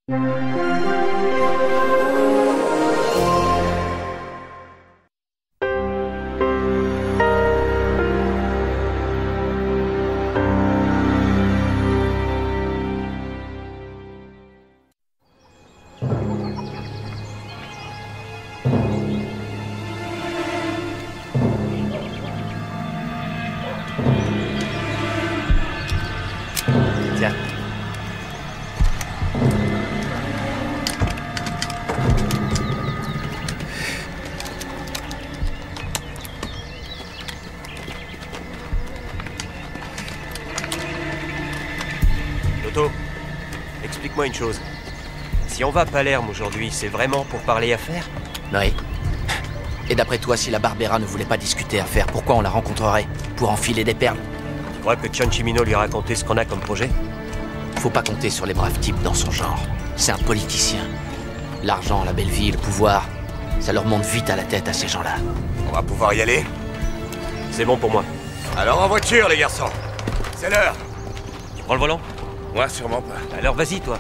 Tiens. Toto, explique-moi une chose. Si on va à Palerme aujourd'hui, c'est vraiment pour parler affaires? Oui. Et d'après toi, si la Barbera ne voulait pas discuter affaires, pourquoi on la rencontrerait? Pour enfiler des perles? Tu crois que Ciancimino lui a raconté ce qu'on a comme projet? Faut pas compter sur les braves types dans son genre. C'est un politicien. L'argent, la belle vie, le pouvoir, ça leur monte vite à la tête à ces gens-là. On va pouvoir y aller? C'est bon pour moi. Alors en voiture, les garçons. C'est l'heure. Tu prends le volant? Moi, sûrement pas. Alors vas-y, toi.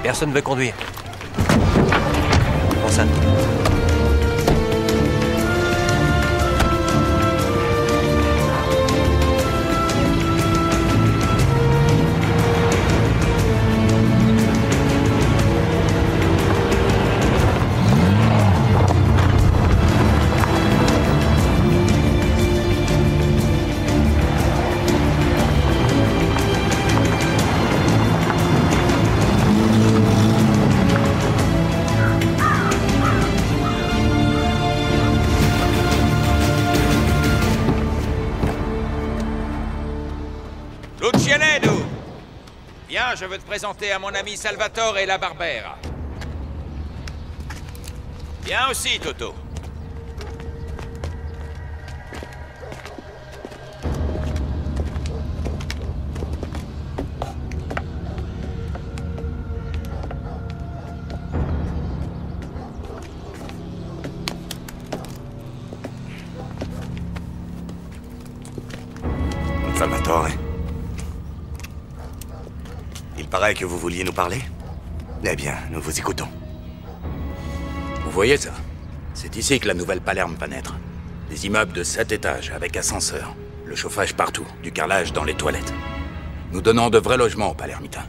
Personne veut conduire. Prends ça. Lucianello! Viens, je veux te présenter à mon ami Salvatore et la Barbera. Viens aussi, Toto. Salvatore. Il paraît que vous vouliez nous parler? Eh bien, nous vous écoutons. Vous voyez ça? C'est ici que la nouvelle Palerme va naître. Des immeubles de 7 étages, avec ascenseur. Le chauffage partout, du carrelage dans les toilettes. Nous donnons de vrais logements aux Palermitains.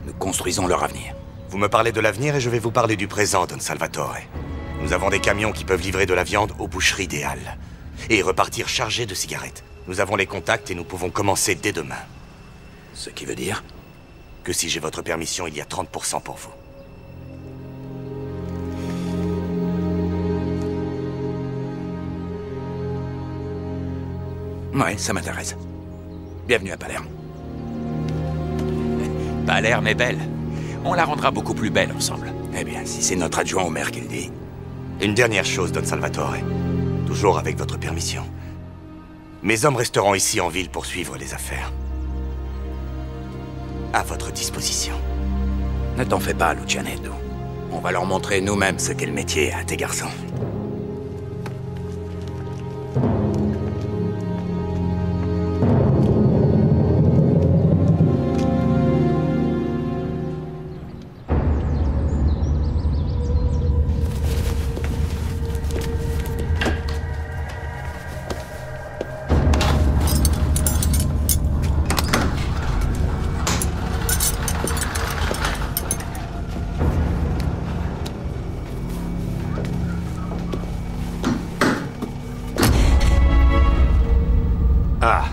Nous construisons leur avenir. Vous me parlez de l'avenir et je vais vous parler du présent, Don Salvatore. Nous avons des camions qui peuvent livrer de la viande aux boucheries des Halles. Et repartir chargés de cigarettes. Nous avons les contacts et nous pouvons commencer dès demain. Ce qui veut dire? Que si j'ai votre permission, il y a 30% pour vous. Ouais, ça m'intéresse. Bienvenue à Palerme. Palerme est belle. On la rendra beaucoup plus belle ensemble. Eh bien, si c'est notre adjoint au maire qui le dit. Une dernière chose, Don Salvatore. Toujours avec votre permission. Mes hommes resteront ici en ville pour suivre les affaires. À votre disposition. Ne t'en fais pas, Lucianello. On va leur montrer nous-mêmes ce qu'est le métier à tes garçons. Ah,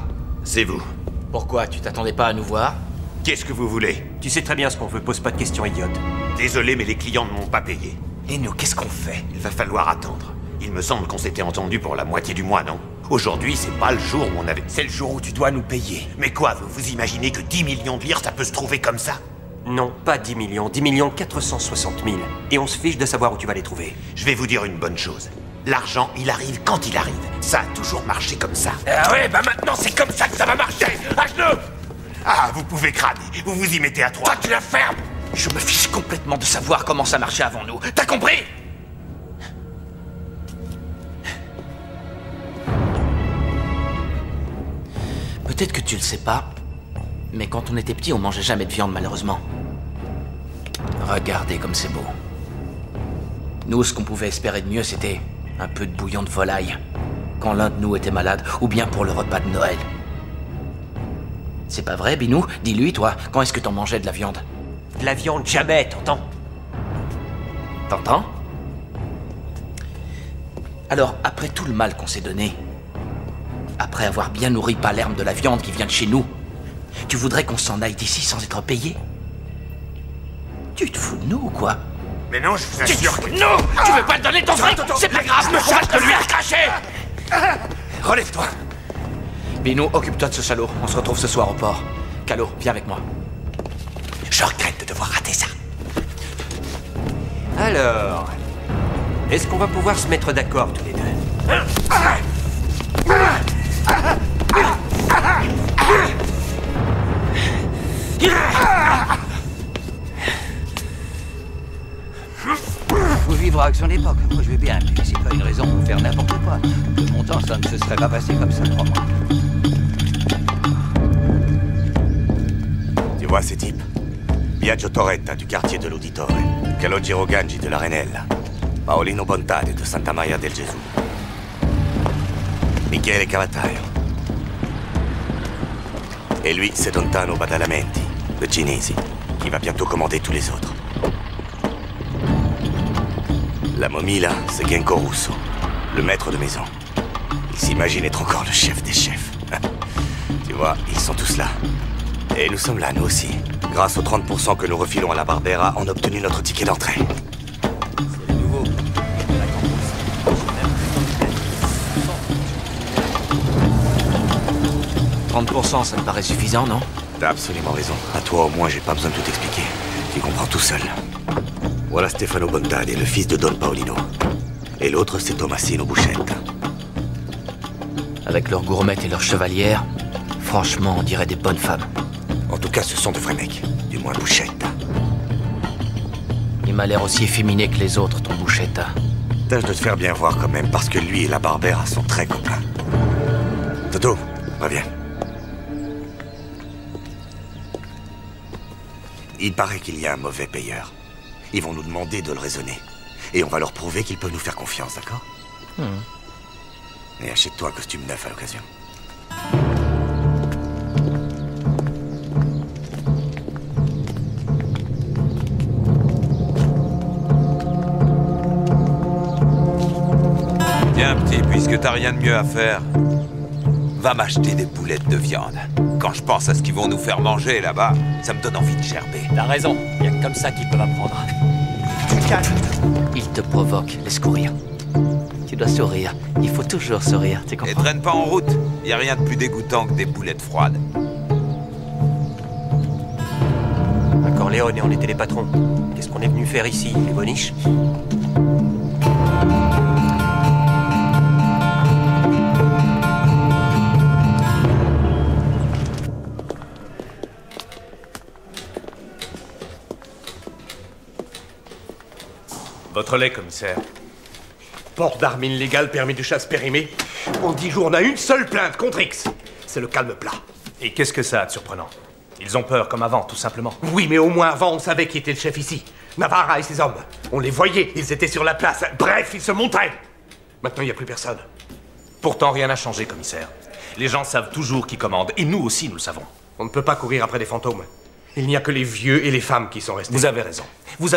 c'est vous. Pourquoi? Tu t'attendais pas à nous voir? Qu'est-ce que vous voulez? Tu sais très bien ce qu'on veut, pose pas de questions idiotes. Désolé, mais les clients ne m'ont pas payé. Et nous, qu'est-ce qu'on fait? Il va falloir attendre. Il me semble qu'on s'était entendu pour la moitié du mois, non? Aujourd'hui, c'est pas le jour où on avait... C'est le jour où tu dois nous payer. Mais quoi, vous imaginez que 10 millions de lire, ça peut se trouver comme ça? Non, pas 10 millions, 10 millions 460 000. Et on se fiche de savoir où tu vas les trouver. Je vais vous dire une bonne chose. L'argent, il arrive quand il arrive. Ça a toujours marché comme ça. Ah ouais, bah maintenant c'est comme ça que ça va marcher. À genoux! Ah, vous pouvez crâner. Vous vous y mettez à 3. Toi, tu la fermes! Je me fiche complètement de savoir comment ça marchait avant nous. T'as compris? Peut-être que tu le sais pas, mais quand on était petit, on mangeait jamais de viande, malheureusement. Regardez comme c'est beau. Nous, ce qu'on pouvait espérer de mieux, c'était un peu de bouillon de volaille, quand l'un de nous était malade, ou bien pour le repas de Noël. C'est pas vrai, Binou? Dis-lui, toi, quand est-ce que t'en mangeais de la viande? De la viande, jamais, t'entends? T'entends? Alors, après tout le mal qu'on s'est donné, après avoir bien nourri Palerme de la viande qui vient de chez nous, tu voudrais qu'on s'en aille d'ici sans être payé? Tu te fous de nous ou quoi? Mais non, je vous assure que... Non! Tu veux pas te donner ton fric? C'est pas grave, je me charge de lui cracher! Relève-toi. Binou, occupe-toi de ce salaud. On se retrouve ce soir au port. Calo, viens avec moi. Je regrette de devoir rater ça. Alors... Est-ce qu'on va pouvoir se mettre d'accord tous les deux? Faut vivre avec son époque. Moi, je vais bien. Mais c'est pas une raison pour faire n'importe quoi. De mon temps, ça ne se serait pas passé comme ça, crois-moi. Tu vois ces types? Biagio Torretta du quartier de l'Uditore, Calogero Gangi de l'Arenella, Paolino Bontade de Santa Maria del Gesù, Michele Cavataio. Et lui, c'est Dontano Badalamenti, de Cinesi, qui va bientôt commander tous les autres. La momie, là, c'est Genko Russo, le maître de maison. Il s'imagine être encore le chef des chefs. Tu vois, ils sont tous là. Et nous sommes là, nous aussi. Grâce aux 30% que nous refilons à la Barbera, on a obtenu notre ticket d'entrée. C'est le nouveau. 30%, ça me paraît suffisant, non? T'as absolument raison. À toi, au moins, j'ai pas besoin de tout expliquer. Tu comprends tout seul. Voilà Stefano Bontade, le fils de Don Paolino. Et l'autre, c'est Tommasino Buscetta. Avec leurs gourmettes et leurs chevalières, franchement, on dirait des bonnes femmes. En tout cas, ce sont de vrais mecs. Du moins, Buscetta. Il m'a l'air aussi efféminé que les autres, ton Buscetta. Tâche de te faire bien voir quand même, parce que lui et la Barbera sont très copains. Toto, reviens. Il paraît qu'il y a un mauvais payeur. Ils vont nous demander de le raisonner. Et on va leur prouver qu'ils peuvent nous faire confiance, d'accord? Et achète-toi un costume neuf à l'occasion. Tiens, petit, puisque t'as rien de mieux à faire, va m'acheter des boulettes de viande. Quand je pense à ce qu'ils vont nous faire manger là-bas, ça me donne envie de gerber. T'as raison, y a que comme ça qu'ils peuvent apprendre. Il te provoque, laisse courir. Tu dois sourire. Il faut toujours sourire, tu Et comprends? traîne pas en route. Y a rien de plus dégoûtant que des boulettes froides. À Corleone, on était les patrons. Qu'est-ce qu'on est venu faire ici, les boniches? Votre lait, commissaire. Port d'armes illégales, permis de chasse périmé. En 10 jours, on a une seule plainte contre X. C'est le calme plat. Et qu'est-ce que ça a de surprenant? Ils ont peur comme avant, tout simplement. Oui, mais au moins avant, on savait qui était le chef ici. Navarra et ses hommes. On les voyait, ils étaient sur la place. Bref, ils se montraient. Maintenant, il n'y a plus personne. Pourtant, rien n'a changé, commissaire. Les gens savent toujours qui commande, et nous aussi, nous le savons. On ne peut pas courir après des fantômes. Il n'y a que les vieux et les femmes qui sont restés. Vous avez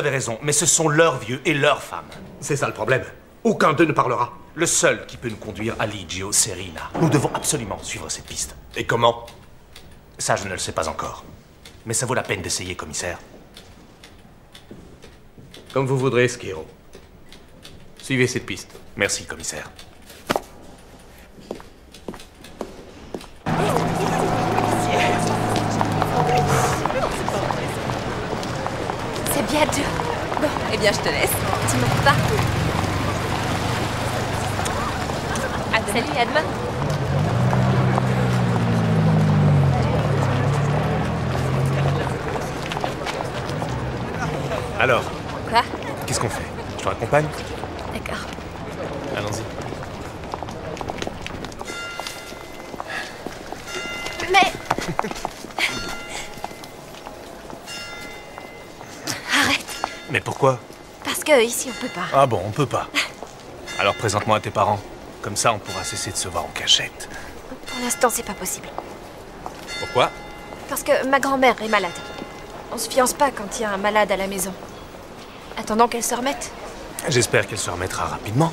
raison, mais ce sont leurs vieux et leurs femmes. C'est ça le problème. Aucun d'eux ne parlera. Le seul qui peut nous conduire à Ligio, c'est Rina. Nous devons absolument suivre cette piste. Et comment? Ça, je ne le sais pas encore. Mais ça vaut la peine d'essayer, commissaire. Comme vous voudrez, Schiro. Suivez cette piste. Merci, commissaire. C'est bien dur. Bon, eh bien, je te laisse. Tu me repars. Salut, à demain. Alors, Quoi? qu'est-ce qu'on fait? Je te raccompagne? D'accord. Allons-y. Mais... Arrête. Mais pourquoi? Parce que ici, on peut pas. Ah bon, on peut pas. Alors présente-moi à tes parents. Comme ça, on pourra cesser de se voir en cachette. Pour l'instant, c'est pas possible. Pourquoi? Parce que ma grand-mère est malade. On se fiance pas quand il y a un malade à la maison. Attendons qu'elle se remette. J'espère qu'elle se remettra rapidement.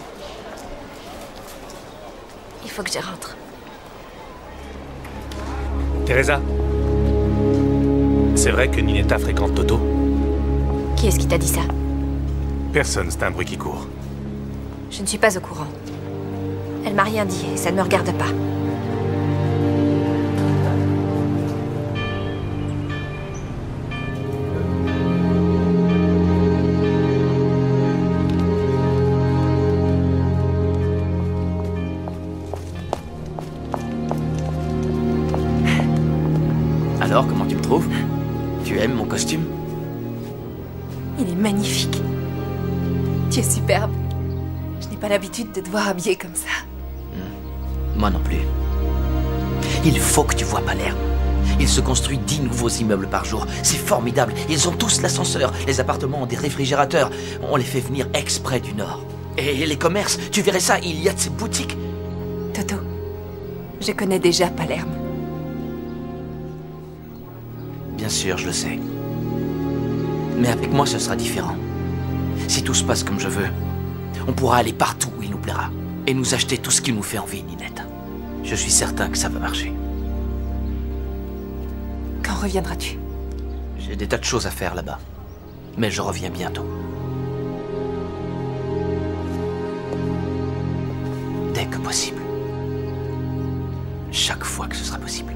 Il faut que je rentre. Teresa, c'est vrai que Ninetta fréquente Toto? Qui est-ce qui t'a dit ça? Personne, c'est un bruit qui court. Je ne suis pas au courant. Elle m'a rien dit et ça ne me regarde pas. Alors, comment tu me trouves? Tu aimes mon costume? Il est magnifique. Tu es superbe. Je n'ai pas l'habitude de te voir habillée comme ça. Moi non plus. Il faut que tu vois Palerme. Il se construit 10 nouveaux immeubles par jour. C'est formidable. Ils ont tous l'ascenseur. Les appartements ont des réfrigérateurs. On les fait venir exprès du Nord. Et les commerces, tu verrais ça, il y a de ces boutiques. Toto, je connais déjà Palerme. Bien sûr, je le sais. Mais avec moi, ce sera différent. Si tout se passe comme je veux, on pourra aller partout où il nous plaira. Et nous acheter tout ce qui nous fait envie, Ninette. Je suis certain que ça va marcher. Quand reviendras-tu? J'ai des tas de choses à faire là-bas. Mais je reviens bientôt. Dès que possible. Chaque fois que ce sera possible.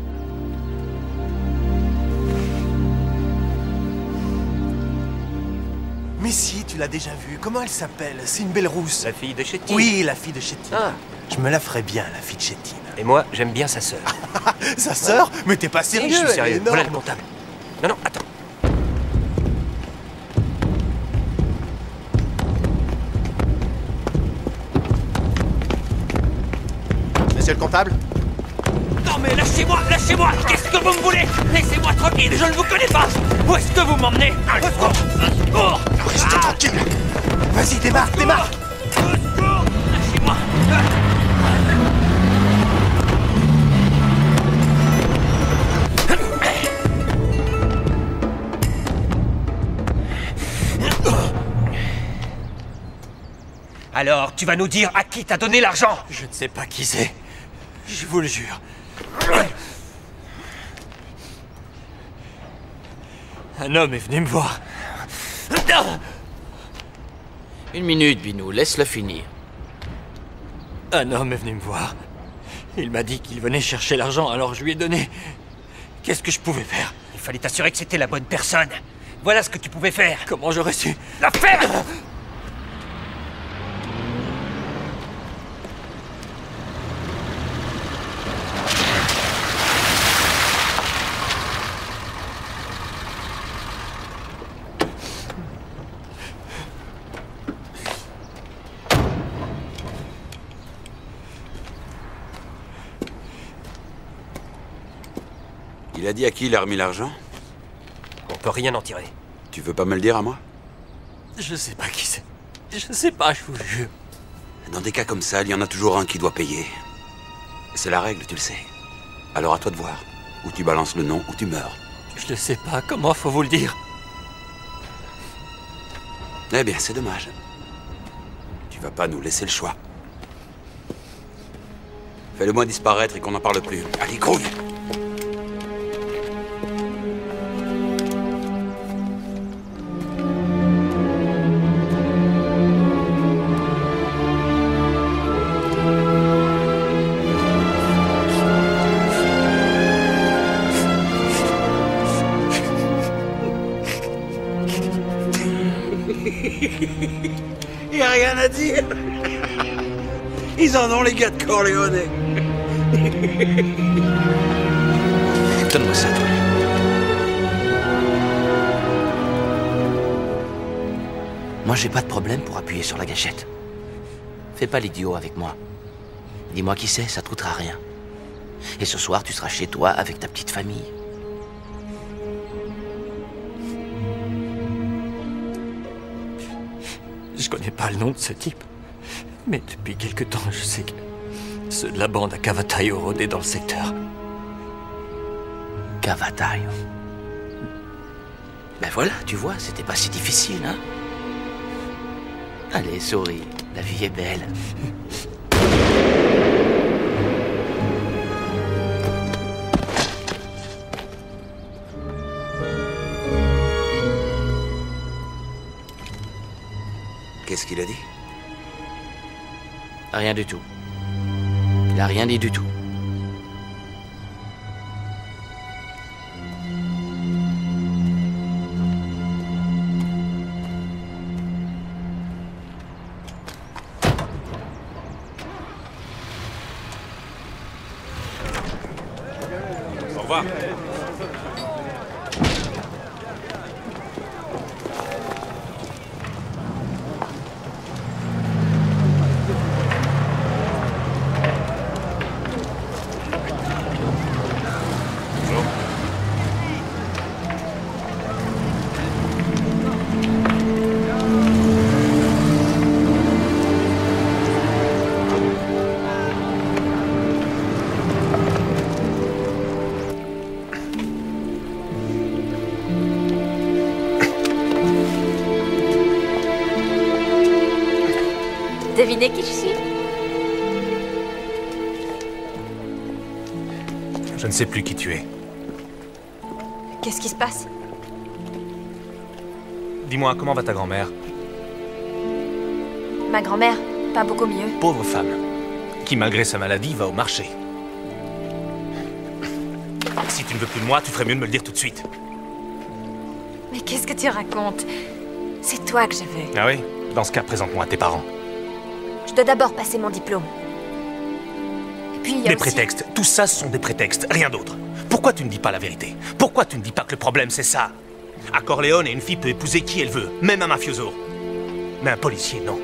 Mais si, tu l'as déjà vue. Comment elle s'appelle? C'est une belle rousse. La fille de Chettine. Oui, la fille de Chettine. Ah. Je me la ferais bien, la fille de Chettine. Et moi, j'aime bien sa sœur. Sa sœur? Mais t'es pas sérieux? Je suis elle est sérieux. énorme. Voilà le comptable. Non, non, attends. Monsieur le comptable? Non mais lâchez-moi, lâchez-moi! Qu'est-ce que vous me voulez? Laissez-moi tranquille, je ne vous connais pas! Où est-ce que vous m'emmenez? Au secours! Au secours! Restez tranquille. Vas-y, démarre, démarre. Au secours! Lâchez-moi! Alors, tu vas nous dire à qui t'as donné l'argent? Je ne sais pas qui c'est. Je vous le jure. Un homme est venu me voir. Une minute, Binou, laisse-le finir. Un homme est venu me voir. Il m'a dit qu'il venait chercher l'argent, alors je lui ai donné. Qu'est-ce que je pouvais faire? Il fallait t'assurer que c'était la bonne personne. Voilà ce que tu pouvais faire. Comment j'aurais su? La faire! Il a dit à qui il a remis l'argent? On peut rien en tirer. Tu veux pas me le dire à moi? Je sais pas qui c'est. Je sais pas, je vous jure. Dans des cas comme ça, il y en a toujours un qui doit payer. C'est la règle, tu le sais. Alors à toi de voir. Ou tu balances le nom, ou tu meurs. Je ne sais pas, comment faut vous le dire? Eh bien, c'est dommage. Tu vas pas nous laisser le choix. Fais-le-moi disparaître et qu'on n'en parle plus. Allez, grouille! Y a rien à dire. Ils en ont, les gars de Corleone. Donne-moi ça, toi. Moi, j'ai pas de problème pour appuyer sur la gâchette. Fais pas l'idiot avec moi. Dis-moi qui c'est, ça te coûtera rien. Et ce soir, tu seras chez toi avec ta petite famille. connais pas le nom de ce type. Mais depuis quelque temps, je sais que ceux de la bande à Cavatayo rôdaient dans le secteur. Cavatayo. Ben voilà, tu vois, c'était pas si difficile, hein? Allez, souris, la vie est belle. Qu'est-ce qu'il a dit? Rien du tout. Il a rien dit du tout. Au revoir. Devinez qui je suis? Je ne sais plus qui tu es. Qu'est-ce qui se passe? Dis-moi, comment va ta grand-mère? Ma grand-mère, pas beaucoup mieux. Pauvre femme, qui malgré sa maladie va au marché. Si tu ne veux plus de moi, tu ferais mieux de me le dire tout de suite. Mais qu'est-ce que tu racontes? C'est toi que je veux. Ah oui? Dans ce cas, présente-moi à tes parents. Je dois d'abord passer mon diplôme. Et puis il y a Des aussi... prétextes. Tout ça, ce sont des prétextes, rien d'autre. Pourquoi tu ne dis pas la vérité? Pourquoi tu ne dis pas que le problème, c'est ça? À Corleone, une fille peut épouser qui elle veut, même un mafioso. Mais un policier, non.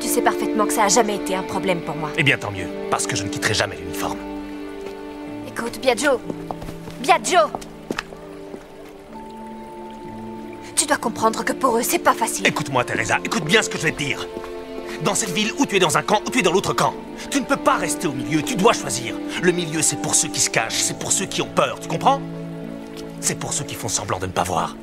Tu sais parfaitement que ça a jamais été un problème pour moi. Eh bien, tant mieux, parce que je ne quitterai jamais l'uniforme. Écoute, Biagio! Biagio! Tu dois comprendre que pour eux, c'est pas facile. Écoute-moi, Teresa, écoute bien ce que je vais te dire. Dans cette ville, où tu es dans un camp, ou tu es dans l'autre camp. Tu ne peux pas rester au milieu, tu dois choisir. Le milieu, c'est pour ceux qui se cachent, c'est pour ceux qui ont peur, tu comprends? C'est pour ceux qui font semblant de ne pas voir.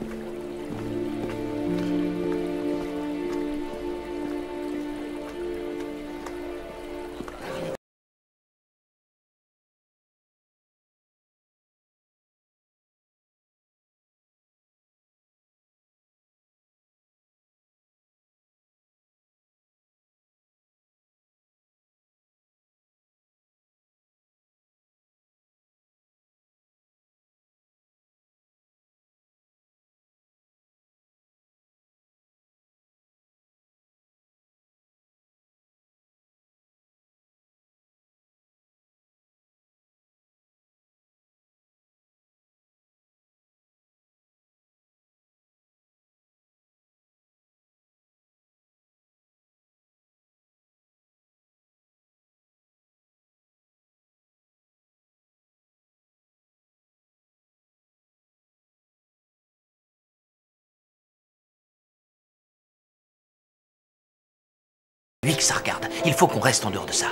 Lui que ça regarde. Il faut qu'on reste en dehors de ça.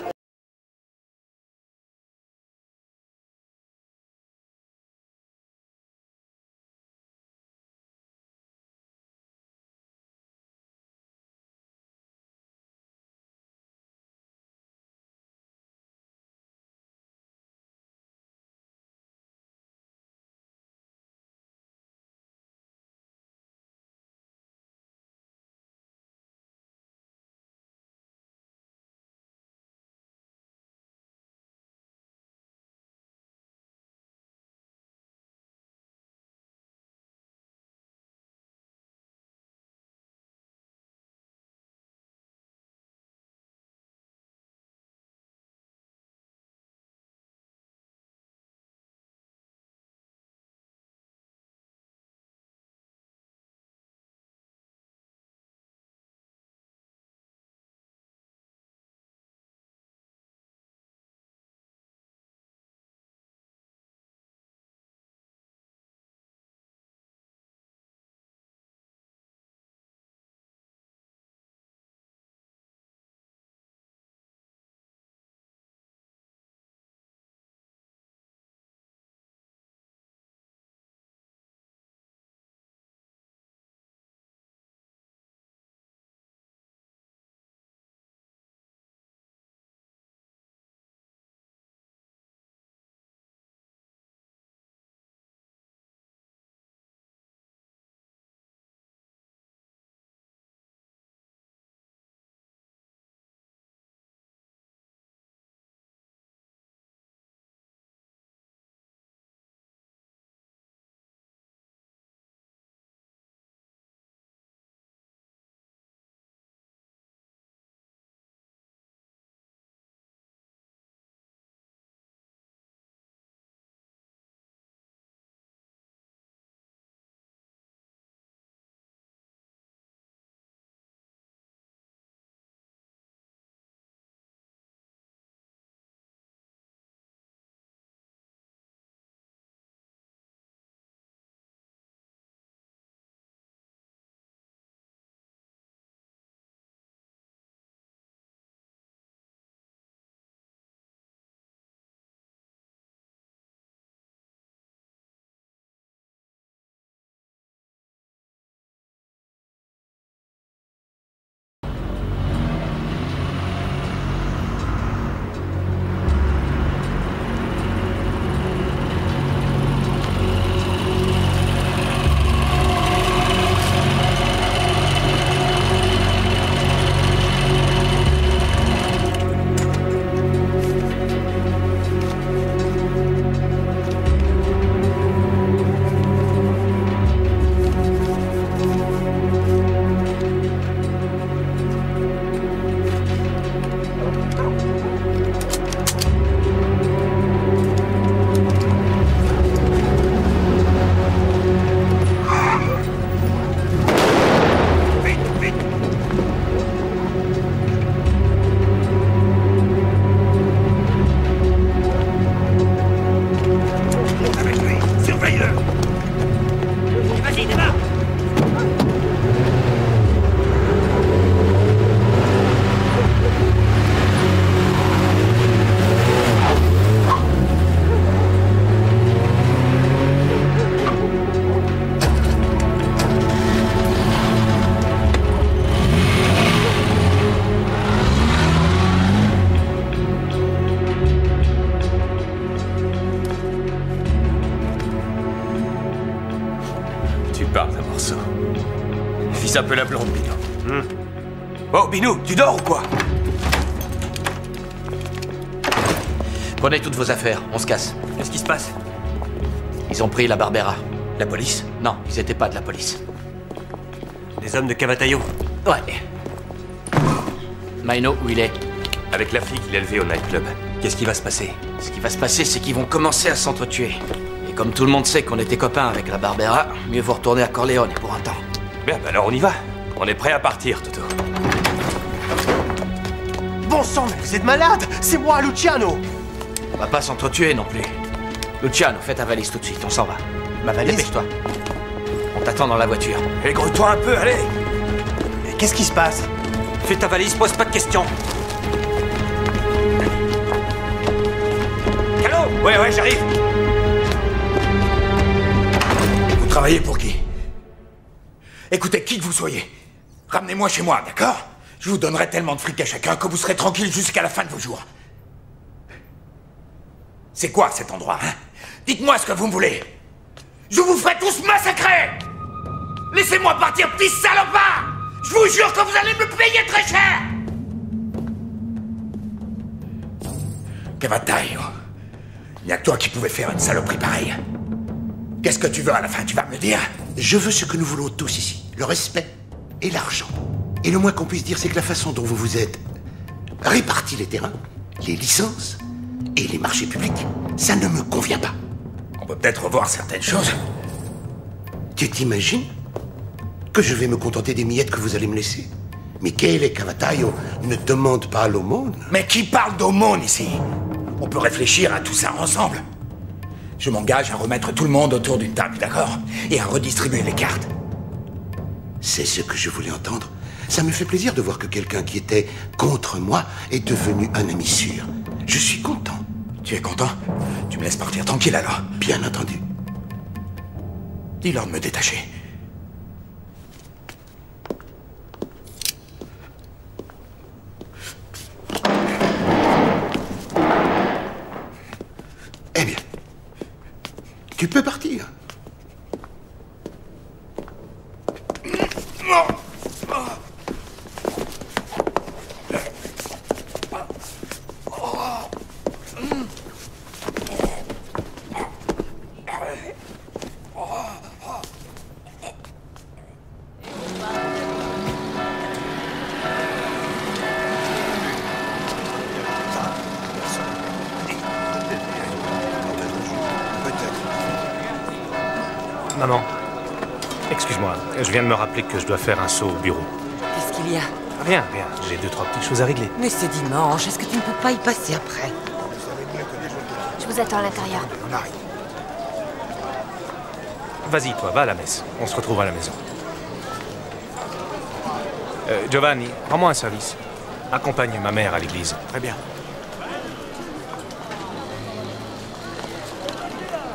Vise un peu la blonde, Binou. Oh, Binou, tu dors ou quoi? Prenez toutes vos affaires, on se casse. Qu'est-ce qui se passe? Ils ont pris la Barbera. La police? Non, ils étaient pas de la police. Des hommes de Cavatayo? Ouais. Maino, où il est? Avec la fille qu'il a élevée au nightclub. Qu'est-ce qui va se passer? Ce qui va se passer, c'est qu'ils vont commencer à s'entretuer. Et comme tout le monde sait qu'on était copains avec la Barbera, mieux vaut retourner à Corleone pour un temps. Bien, bah alors on y va. On est prêt à partir, Toto. Bon sang, mais vous êtes malade! C'est moi, Luciano! On va pas s'entretuer non plus. Luciano, fais ta valise tout de suite, on s'en va. Ma valise? Dépêche-toi. On t'attend dans la voiture. Aigre-toi un peu, allez! Mais qu'est-ce qui se passe? Fais ta valise, pose pas de questions. Allô? Ouais, j'arrive. Vous travaillez pour qui? Écoutez, qui que vous soyez, ramenez-moi chez moi, d'accord? Je vous donnerai tellement de fric à chacun que vous serez tranquille jusqu'à la fin de vos jours. C'est quoi cet endroit, hein? Dites-moi ce que vous me voulez. Je vous ferai tous massacrer! Laissez-moi partir, petits salopards! Je vous jure que vous allez me payer très cher! Cavatayo, il n'y a que toi qui pouvais faire une saloperie pareille. Qu'est-ce que tu veux à la fin, tu vas me le dire? Je veux ce que nous voulons tous ici, le respect et l'argent. Et le moins qu'on puisse dire, c'est que la façon dont vous vous êtes répartis les terrains, les licences et les marchés publics, ça ne me convient pas. On peut peut-être revoir certaines choses. Tu t'imagines que je vais me contenter des miettes que vous allez me laisser? Michele et Cavatayo ne demandent pas l'aumône. Mais qui parle d'aumône ici? On peut réfléchir à tout ça ensemble. Je m'engage à remettre tout le monde autour d'une table, d'accord? Et à redistribuer les cartes. C'est ce que je voulais entendre. Ça me fait plaisir de voir que quelqu'un qui était contre moi est devenu un ami sûr. Je suis content. Tu es content? Tu me laisses partir tranquille alors? Bien entendu. Dis-leur de me détacher. Eh bien, tu peux partir. Maman, excuse-moi, je viens de me rappeler que je dois faire un saut au bureau. Qu'est-ce qu'il y a? Rien, j'ai 2-3 petites choses à régler. Mais c'est dimanche, est-ce que tu ne peux pas y passer après? Je vous attends à l'intérieur. Vas-y, toi, va à la messe. On se retrouve à la maison. Giovanni, rends-moi un service. Accompagne ma mère à l'église. Très bien.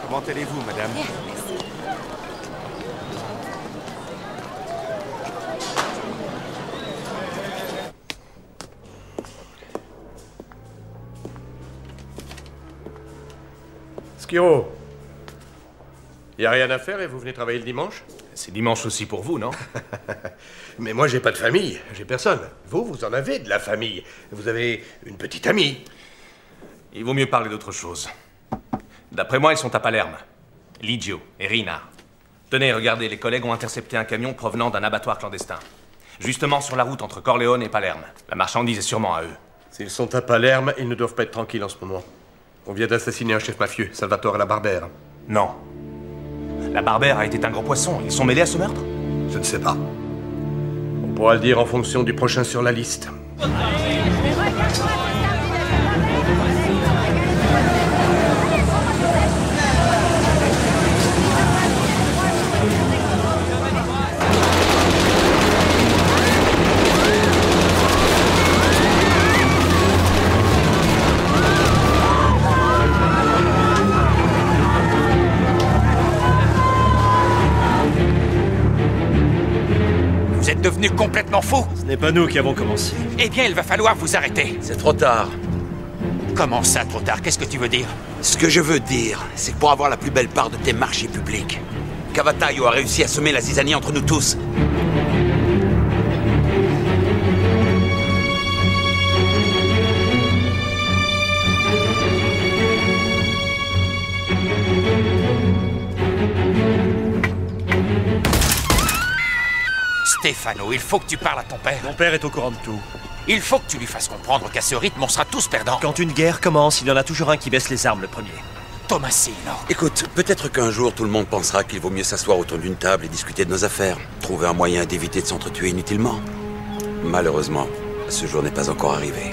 Comment allez-vous, madame? Bien, merci. Skiro, y a rien à faire et vous venez travailler le dimanche? C'est dimanche aussi pour vous, non? Mais moi, j'ai pas de famille, j'ai personne. Vous en avez de la famille. Vous avez une petite amie. Il vaut mieux parler d'autre chose. D'après moi, ils sont à Palerme. Ligio et Rina. Tenez, regardez, les collègues ont intercepté un camion provenant d'un abattoir clandestin. Justement sur la route entre Corleone et Palerme. La marchandise est sûrement à eux. S'ils sont à Palerme, ils ne doivent pas être tranquilles en ce moment. On vient d'assassiner un chef mafieux, Salvatore la Barbera. Non. La Barbera était un gros poisson. Ils sont mêlés à ce meurtre? Je ne sais pas. On pourra le dire en fonction du prochain sur la liste. Vous êtes devenu complètement fou? Ce n'est pas nous qui avons commencé. Eh bien, il va falloir vous arrêter. C'est trop tard. Comment ça, trop tard? Qu'est-ce que tu veux dire? Ce que je veux dire, c'est que pour avoir la plus belle part de tes marchés publics, Cavatayo a réussi à semer la zizanie entre nous tous. Stefano, il faut que tu parles à ton père. Mon père est au courant de tout. Il faut que tu lui fasses comprendre qu'à ce rythme, on sera tous perdants. Quand une guerre commence, il y en a toujours un qui baisse les armes le premier. Tomasino. Écoute, peut-être qu'un jour tout le monde pensera qu'il vaut mieux s'asseoir autour d'une table et discuter de nos affaires. Trouver un moyen d'éviter de s'entretuer inutilement. Malheureusement, ce jour n'est pas encore arrivé.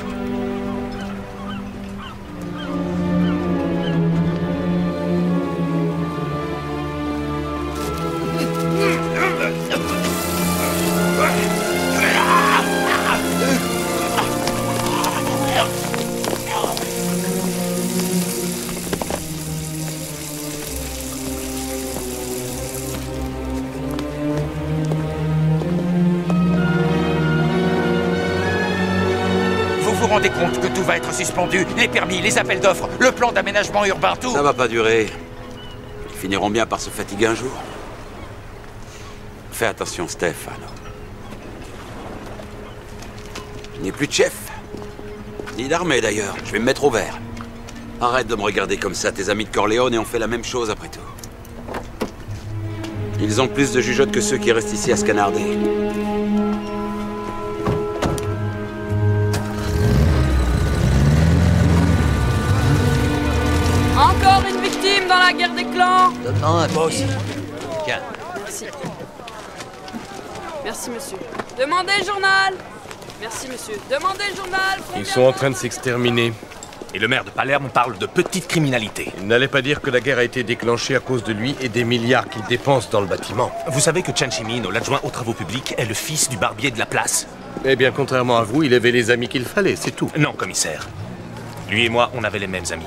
Vous vous rendez compte que tout va être suspendu? Les permis, les appels d'offres, le plan d'aménagement urbain, tout. Ça va pas durer. Ils finiront bien par se fatiguer un jour. Fais attention, Stefano. Je n'ai plus de chef. Ni d'armée, d'ailleurs. Je vais me mettre au vert. Arrête de me regarder comme ça. Tes amis de Corleone ont fait la même chose, après tout. Ils ont plus de jugeote que ceux qui restent ici à se canarder. Encore une victime dans la guerre des clans. Donne-en un boss. Tiens. Merci. Merci, monsieur. Demandez le journal. Merci, monsieur. Demandez le journal. Ils sont en train de s'exterminer. Et le maire de Palerme parle de petite criminalité. Il n'allait pas dire que la guerre a été déclenchée à cause de lui et des milliards qu'il dépense dans le bâtiment. Vous savez que Ciancimino, l'adjoint aux travaux publics, est le fils du barbier de la place? Eh bien, contrairement à vous, il avait les amis qu'il fallait, c'est tout. Non, commissaire. Lui et moi, on avait les mêmes amis.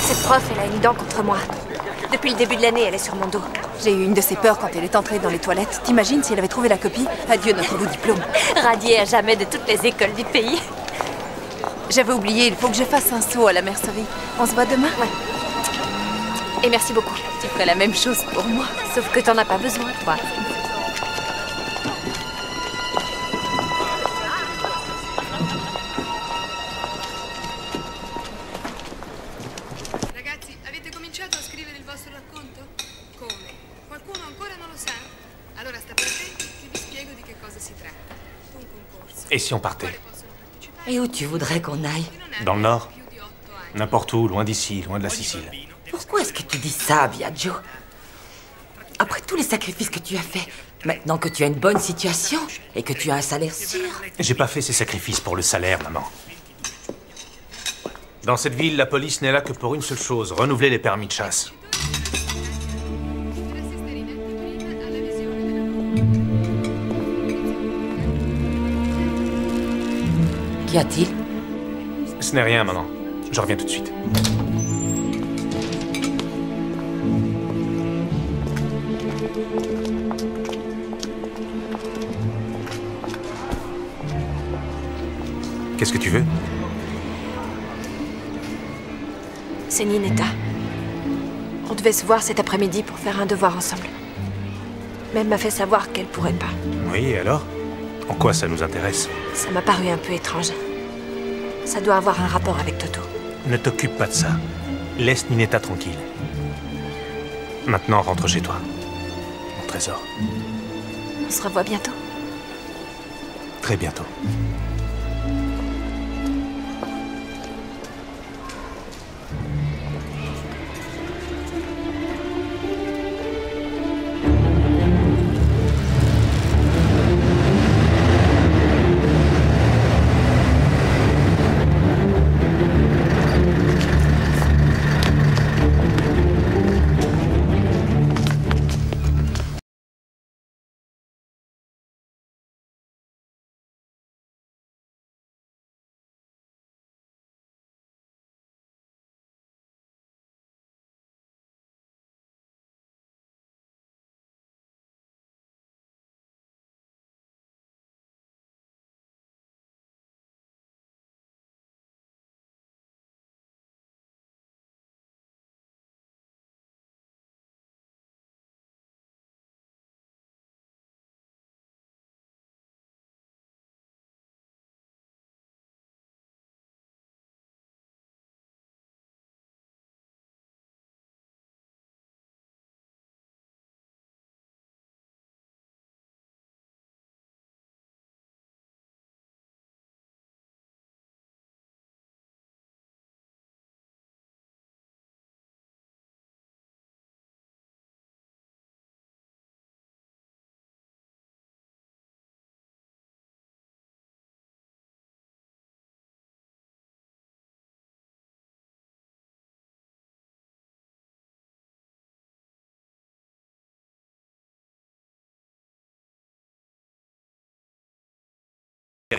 Cette prof, elle a une dent contre moi. Depuis le début de l'année, elle est sur mon dos. J'ai eu une de ces peurs quand elle est entrée dans les toilettes. T'imagines si elle avait trouvé la copie? Adieu notre beau diplôme. Radiée à jamais de toutes les écoles du pays. J'avais oublié, il faut que je fasse un saut à la mercerie. On se voit demain? Ouais. Et merci beaucoup. Tu ferais la même chose pour moi. Sauf que t'en as pas besoin, toi. Ragazzi, avete cominciato a scrivere il vostro racconto? Come? Qualcuno ancora non lo sa? Allora state attenti che vi spiego di che cosa si tratta. Un concorso. Et si on partait? Et où tu voudrais qu'on aille? Dans le nord? N'importe où, loin d'ici, loin de la Sicile. Pourquoi est-ce que tu dis ça, Biagio? Après tous les sacrifices que tu as faits, maintenant que tu as une bonne situation et que tu as un salaire sûr... J'ai pas fait ces sacrifices pour le salaire, maman. Dans cette ville, la police n'est là que pour une seule chose, renouveler les permis de chasse. Qu'y a-t-il? Ce n'est rien, maman. Je reviens tout de suite. Qu'est-ce que tu veux? C'est Ninetta. On devait se voir cet après-midi pour faire un devoir ensemble. Mais elle m'a fait savoir qu'elle pourrait pas. Oui, et alors? En quoi ça nous intéresse? Ça m'a paru un peu étrange. Ça doit avoir un rapport avec Toto. Ne t'occupe pas de ça. Laisse Ninetta tranquille. Maintenant, rentre chez toi. Mon trésor. On se revoit bientôt. Très bientôt.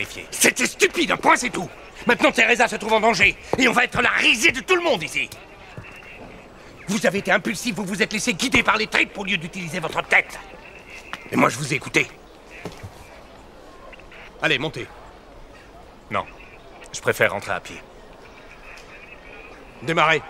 vérifier. C'était stupide, un point c'est tout. Maintenant, Teresa se trouve en danger. Et on va être la risée de tout le monde ici. Vous avez été impulsif, vous vous êtes laissé guider par les tripes au lieu d'utiliser votre tête. Et moi, je vous ai écouté. Allez, montez. Non, je préfère rentrer à pied. Démarrez.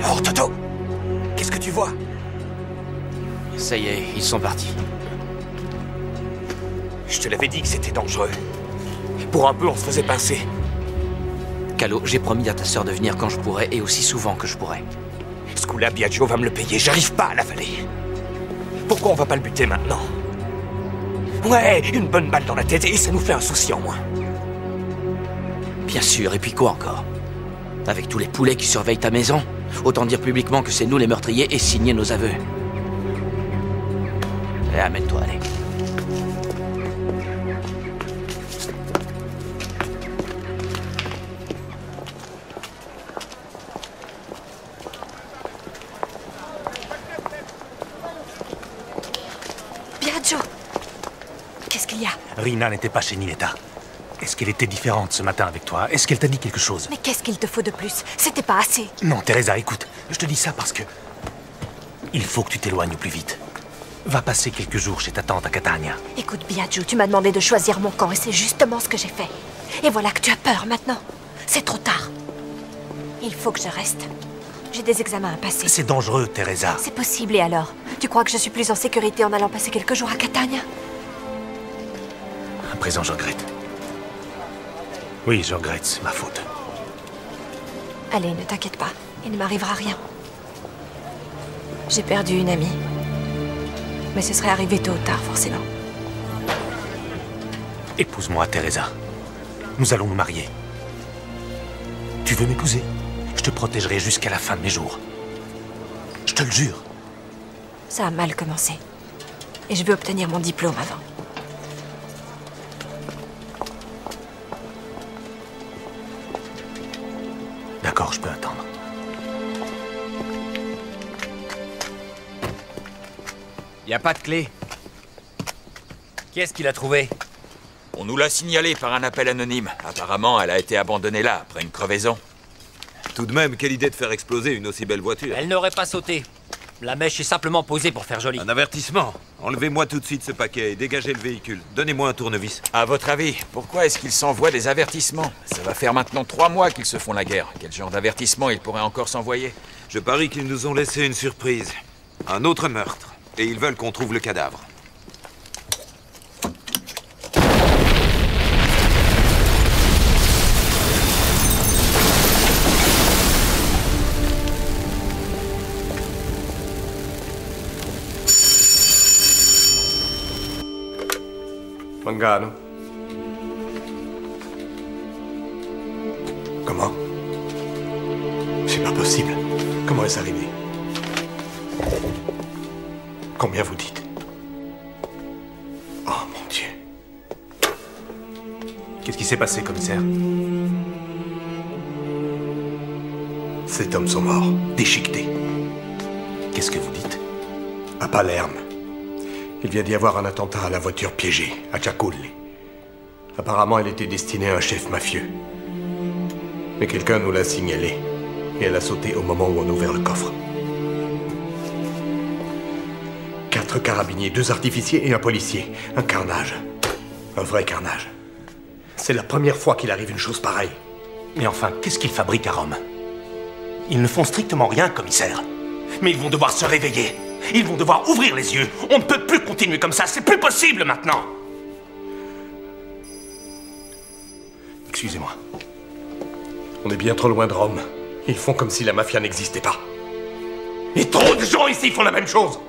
Alors, Toto, qu'est-ce que tu vois? Ça y est, ils sont partis. Je te l'avais dit que c'était dangereux. Pour un peu, on se faisait pincer. Calo, j'ai promis à ta sœur de venir quand je pourrai et aussi souvent que je pourrai. Ce coup-là, Biagio va me le payer. J'arrive pas à l'avaler. Pourquoi on va pas le buter maintenant? Ouais, une bonne balle dans la tête et ça nous fait un souci en moins. Bien sûr, et puis quoi encore? Avec tous les poulets qui surveillent ta maison, autant dire publiquement que c'est nous les meurtriers et signer nos aveux. Et amène-toi, allez. Biagio! Qu'est-ce qu'il y a? Rina n'était pas chez Ninetta. Est-ce qu'elle était différente ce matin avec toi? Est-ce qu'elle t'a dit quelque chose? Mais qu'est-ce qu'il te faut de plus? C'était pas assez. Non, Teresa, écoute. Je te dis ça parce que... il faut que tu t'éloignes au plus vite. Va passer quelques jours chez ta tante à Catania. Écoute, Biagio, tu m'as demandé de choisir mon camp et c'est justement ce que j'ai fait. Et voilà que tu as peur maintenant. C'est trop tard. Il faut que je reste. J'ai des examens à passer. C'est dangereux, Teresa. C'est possible, et alors? Tu crois que je suis plus en sécurité en allant passer quelques jours à Catania? À présent, je regrette. Oui, je regrette, c'est ma faute. Allez, ne t'inquiète pas. Il ne m'arrivera rien. J'ai perdu une amie. Mais ce serait arrivé tôt ou tard, forcément. Épouse-moi, Teresa. Nous allons nous marier. Tu veux m'épouser? Je te protégerai jusqu'à la fin de mes jours. Je te le jure. Ça a mal commencé. Et je veux obtenir mon diplôme avant. D'accord, je peux attendre. Y a pas de clé. Qui est-ce qui l'a trouvé? On nous l'a signalé par un appel anonyme. Apparemment, elle a été abandonnée là, après une crevaison. Tout de même, quelle idée de faire exploser une aussi belle voiture. Elle n'aurait pas sauté. La mèche est simplement posée pour faire joli. Un avertissement. Enlevez-moi tout de suite ce paquet et dégagez le véhicule. Donnez-moi un tournevis. À votre avis, pourquoi est-ce qu'ils s'envoient des avertissements? Ça va faire maintenant 3 mois qu'ils se font la guerre. Quel genre d'avertissement ils pourraient encore s'envoyer? Je parie qu'ils nous ont laissé une surprise. Un autre meurtre. Et ils veulent qu'on trouve le cadavre. Mangano. Comment? C'est pas possible. Comment est-ce arrivé? Combien vous dites? Oh mon Dieu. Qu'est-ce qui s'est passé, commissaire? Ces hommes sont morts, déchiquetés. Qu'est-ce que vous dites? À Palerme. Il vient d'y avoir un attentat à la voiture piégée, à Ciaculli. Apparemment, elle était destinée à un chef mafieux. Mais quelqu'un nous l'a signalé. Et elle a sauté au moment où on a ouvert le coffre. 4 carabiniers, 2 artificiers et un policier. Un carnage. Un vrai carnage. C'est la première fois qu'il arrive une chose pareille. Mais enfin, qu'est-ce qu'ils fabriquent à Rome? Ils ne font strictement rien, commissaire. Mais ils vont devoir se réveiller. Ils vont devoir ouvrir les yeux. On ne peut plus continuer comme ça. C'est plus possible maintenant. Excusez-moi. On est bien trop loin de Rome. Ils font comme si la mafia n'existait pas. Et trop de gens ici font la même chose.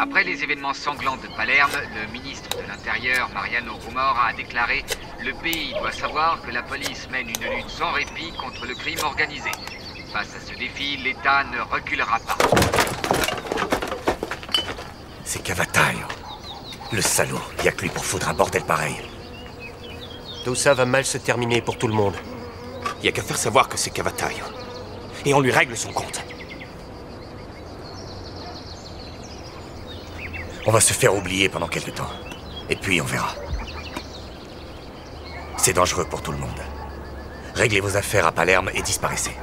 Après les événements sanglants de Palerme, le ministre de l'Intérieur, Mariano Rumor, a déclaré « Le pays doit savoir que la police mène une lutte sans répit contre le crime organisé. Face à ce défi, l'État ne reculera pas. » C'est Cavataio. Le salaud, y a que lui pour foutre un bordel pareil. Tout ça va mal se terminer pour tout le monde. Y a qu'à faire savoir que c'est Cavataio. Et on lui règle son compte. On va se faire oublier pendant quelque temps. Et puis on verra. C'est dangereux pour tout le monde. Réglez vos affaires à Palerme et disparaissez.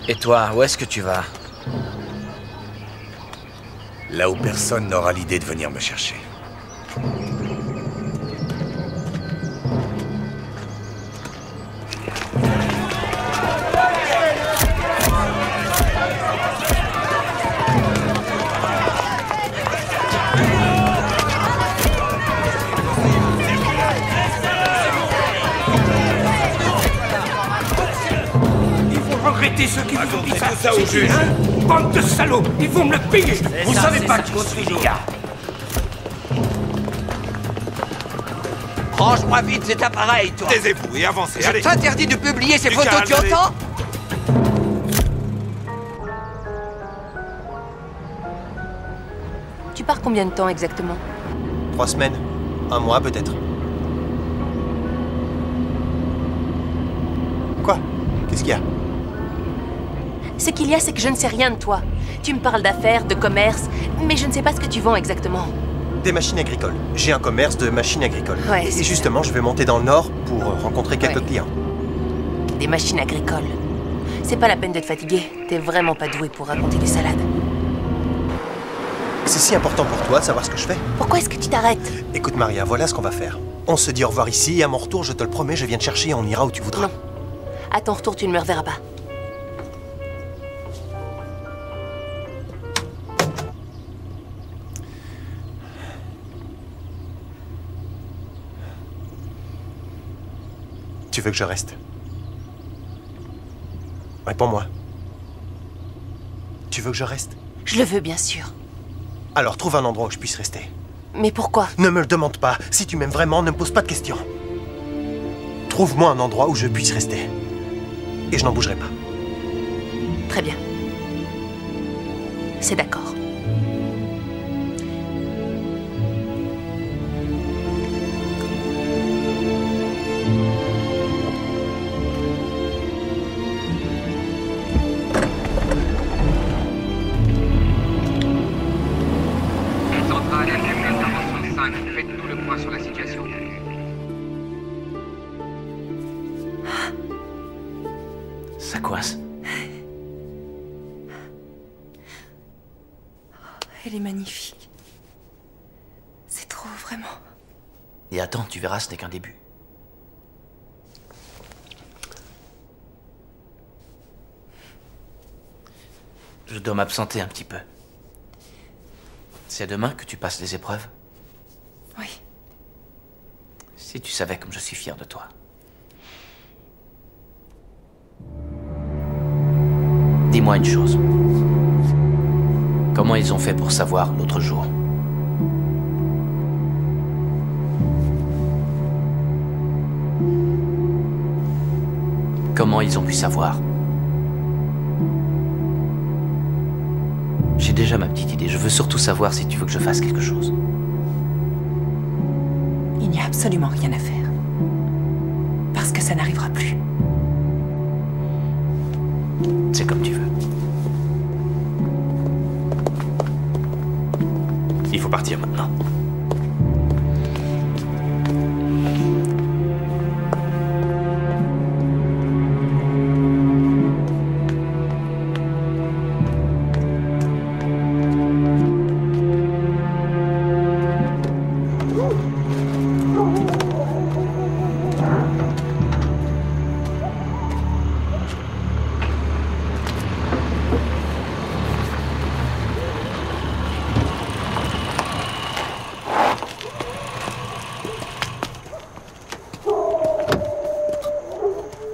Et toi, où est-ce que tu vas? Là où personne n'aura l'idée de venir me chercher. Arrêtez ceux qui vous ont dit ça. Ça au juge. Bande de salauds, ils vont me le payer. Vous savez pas qui je suis, les gars. Range-moi vite cet appareil, toi. Taisez-vous et avancez, Je allez. t'interdis de publier ces Du photos, calme, tu allez. entends? Tu pars combien de temps exactement? 3 semaines. 1 mois peut-être. Quoi? Qu'est-ce qu'il y a? Ce qu'il y a, c'est que je ne sais rien de toi. Tu me parles d'affaires, de commerce, mais je ne sais pas ce que tu vends exactement. Des machines agricoles. J'ai un commerce de machines agricoles. Ouais, et justement, je vais monter dans le nord pour rencontrer quelques Ouais. clients. Des machines agricoles. C'est pas la peine de te fatiguer. T'es vraiment pas doué pour raconter des salades. C'est si important pour toi de savoir ce que je fais? Pourquoi est-ce que tu t'arrêtes? Écoute Maria, voilà ce qu'on va faire. On se dit au revoir ici et à mon retour, je te le promets, je viens te chercher et on ira où tu voudras. Non. À ton retour, tu ne me reverras pas. Tu veux que je reste? Réponds-moi. Tu veux que je reste? Je le veux, bien sûr. Alors trouve un endroit où je puisse rester. Mais pourquoi? Ne me le demande pas. Si tu m'aimes vraiment, ne me pose pas de questions. Trouve-moi un endroit où je puisse rester. Et je n'en bougerai pas. Très bien. C'est d'accord. Centrale FM intervention 5, faites-nous le point sur la situation. Ça coince. Elle est magnifique. C'est trop, vraiment. Et attends, tu verras, ce n'est qu'un début. Je dois m'absenter un petit peu. C'est demain que tu passes les épreuves? Oui. Si tu savais comme je suis fier de toi. Dis-moi une chose. Comment ils ont fait pour savoir l'autre jour? Comment ils ont pu savoir? J'ai déjà ma petite idée. Je veux surtout savoir si tu veux que je fasse quelque chose. Il n'y a absolument rien à faire. Parce que ça n'arrivera plus. C'est comme tu veux. Il faut partir maintenant.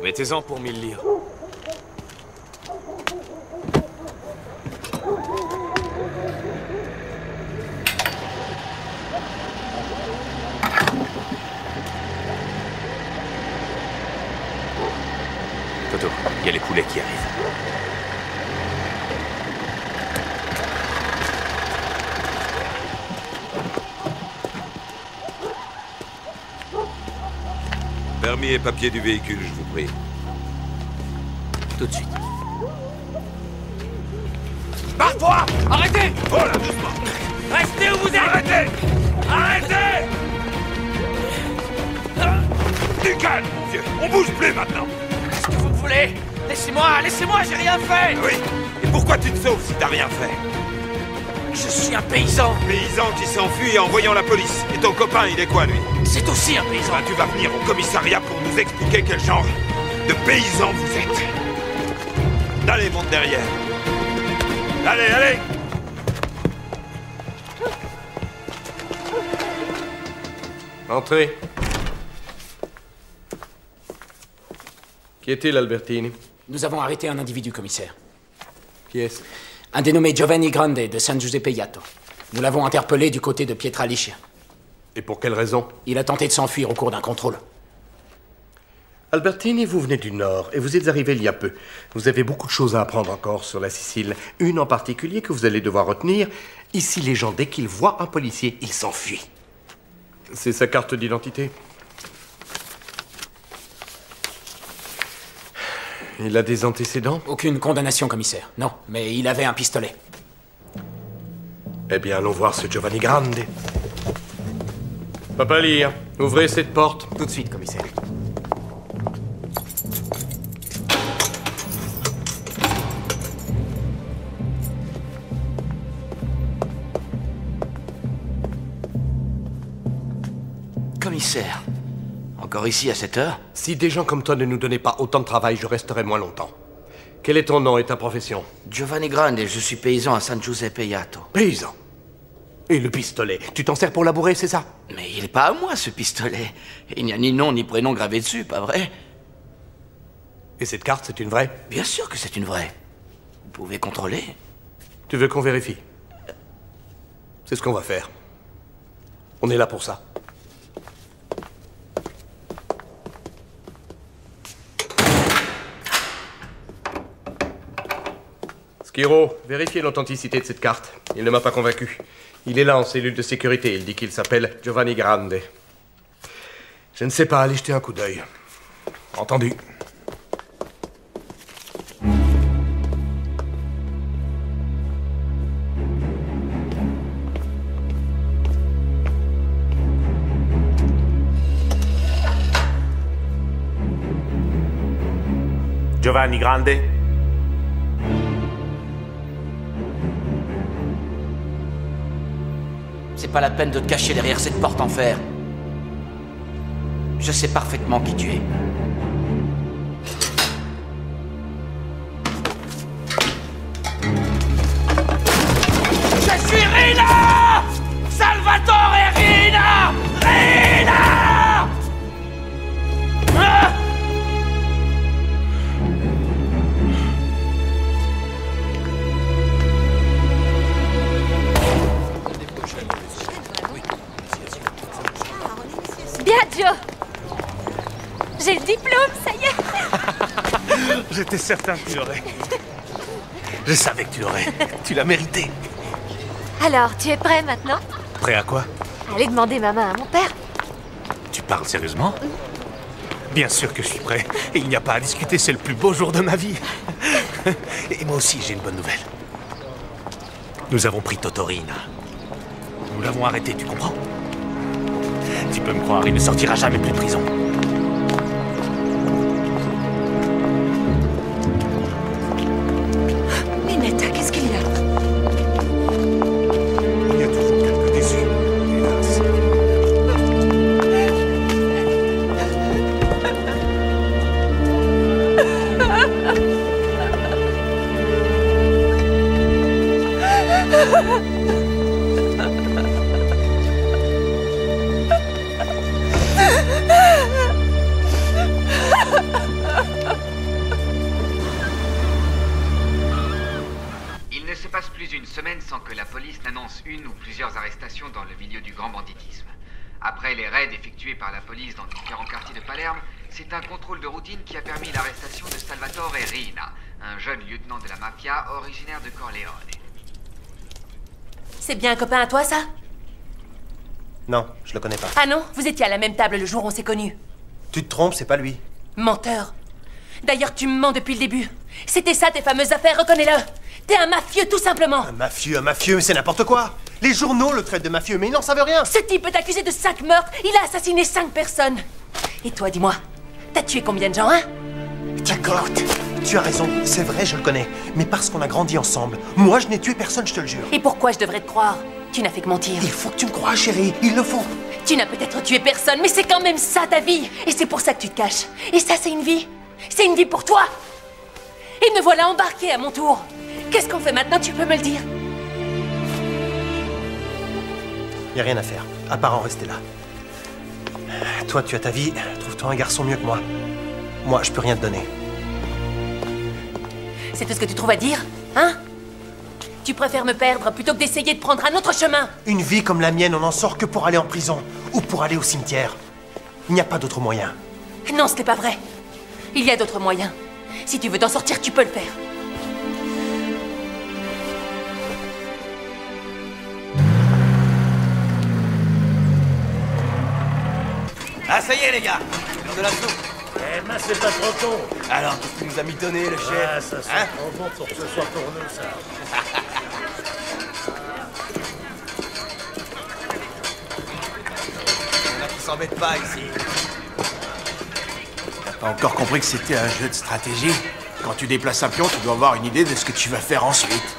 Mettez-en pour 1000 lire. y a les poulets qui arrivent. Permis et papier du véhicule, je vous prie. Tout de suite. Barre-toi! Arrêtez! Oh là, doucement! Restez où vous êtes! Arrêtez! Arrêtez! Du calme, mon vieux! On bouge plus maintenant! Qu'est-ce que vous voulez? Laissez-moi, j'ai rien fait! Oui. Et pourquoi tu te sauves si t'as rien fait? Je suis un paysan! Paysan qui s'enfuit en voyant la police. Et ton copain, il est quoi, lui? C'est aussi un paysan! Ben, tu vas venir au commissariat pour nous expliquer quel genre de paysan vous êtes. Allez, monte derrière. Allez, allez! Entrez. Qui est-il, Albertini? Nous avons arrêté un individu, commissaire. Qui est-ce? Un dénommé Giovanni Grande de San Giuseppe Jato. Nous l'avons interpellé du côté de Pietralicia. Et pour quelle raison? Il a tenté de s'enfuir au cours d'un contrôle. Albertini, vous venez du Nord et vous êtes arrivé il y a peu. Vous avez beaucoup de choses à apprendre encore sur la Sicile. Une en particulier que vous allez devoir retenir. Ici, les gens, dès qu'ils voient un policier, ils s'enfuient. C'est sa carte d'identité. Il a des antécédents? Aucune condamnation, commissaire. Non, mais il avait un pistolet. Eh bien, allons voir ce Giovanni Grande. Papa Lire, ouvrez cette porte. Tout de suite, commissaire. Commissaire, encore ici à cette heure? Si des gens comme toi ne nous donnaient pas autant de travail, je resterais moins longtemps. Quel est ton nom et ta profession? Giovanni Grande, je suis paysan à San Giuseppe Jato. Paysan? Et le pistolet, tu t'en sers pour labourer, c'est ça? Mais il n'est pas à moi, ce pistolet. Il n'y a ni nom ni prénom gravé dessus, pas vrai? Et cette carte, c'est une vraie? Bien sûr que c'est une vraie. Vous pouvez contrôler. Tu veux qu'on vérifie? C'est ce qu'on va faire. On est là pour ça. Schiro, vérifiez l'authenticité de cette carte. Il ne m'a pas convaincu. Il est là en cellule de sécurité. Il dit qu'il s'appelle Giovanni Grande. Je ne sais pas, allez jeter un coup d'œil. Entendu. Giovanni Grande? C'est pas la peine de te cacher derrière cette porte en fer. Je sais parfaitement qui tu es. Je suis Rina! Salvatore Rina! Rina! Ah! Biagio! J'ai le diplôme, ça y est! J'étais certain que tu l'aurais. Je savais que tu l'aurais. Tu l'as mérité. Alors, tu es prêt maintenant? Prêt à quoi? Allez demander ma main à mon père. Tu parles sérieusement? Bien sûr que je suis prêt. Et il n'y a pas à discuter, c'est le plus beau jour de ma vie. Et moi aussi, j'ai une bonne nouvelle. Nous avons pris Totorina. Nous l'avons arrêté, tu comprends? Tu peux me croire, il ne sortira jamais plus de prison. Minetta, qu'est-ce qu'il y a? Il y a toujours quelques déçus, hélas. Il ne se passe plus une semaine sans que la police n'annonce une ou plusieurs arrestations dans le milieu du grand banditisme. Après les raids effectués par la police dans différents quartiers de Palerme, C'est un contrôle de routine qui a permis l'arrestation de Salvatore Rina, un jeune lieutenant de la mafia originaire de Corleone. C'est bien un copain à toi, ça? Non, je le connais pas. Ah non? Vous étiez à la même table le jour où on s'est connus. Tu te trompes, c'est pas lui. Menteur. D'ailleurs, tu me mens depuis le début. C'était ça tes fameuses affaires, reconnais-le. T'es un mafieux, tout simplement. Un mafieux, c'est n'importe quoi. Les journaux le traitent de mafieux, mais ils n'en savent rien. Ce type peut t'accuser de 5 meurtres. Il a assassiné 5 personnes. Et toi, dis-moi, t'as tué combien de gens, hein? D'accord, tu as raison, c'est vrai, je le connais. Mais parce qu'on a grandi ensemble. Moi, je n'ai tué personne, je te le jure. Et pourquoi je devrais te croire? Tu n'as fait que mentir. Il faut que tu me crois, chérie, il le faut. Tu n'as peut-être tué personne, mais c'est quand même ça ta vie. Et c'est pour ça que tu te caches. Et ça, c'est une vie. C'est une vie pour toi. Et me voilà embarqué à mon tour. Qu'est-ce qu'on fait maintenant, tu peux me le dire? Y a rien à faire, à part en rester là. Toi, tu as ta vie, trouve-toi un garçon mieux que moi. Moi, je peux rien te donner. C'est tout ce que tu trouves à dire, hein? Tu préfères me perdre plutôt que d'essayer de prendre un autre chemin. Une vie comme la mienne, on n'en sort que pour aller en prison ou pour aller au cimetière. Il n'y a pas d'autre moyen. Non, ce n'est pas vrai. Il y a d'autres moyens. Si tu veux t'en sortir, tu peux le faire. Ah, ça y est, les gars. De la soupe. Eh ben, c'est pas trop tôt. Alors, qu'est-ce qu'il nous a mitonné, le chef? Ah, ça sent trop bon pour que ce soit pour nous, ça. Il y en a qui s'embêtent pas, ici. T'as pas encore compris que c'était un jeu de stratégie? Quand tu déplaces un pion, tu dois avoir une idée de ce que tu vas faire ensuite.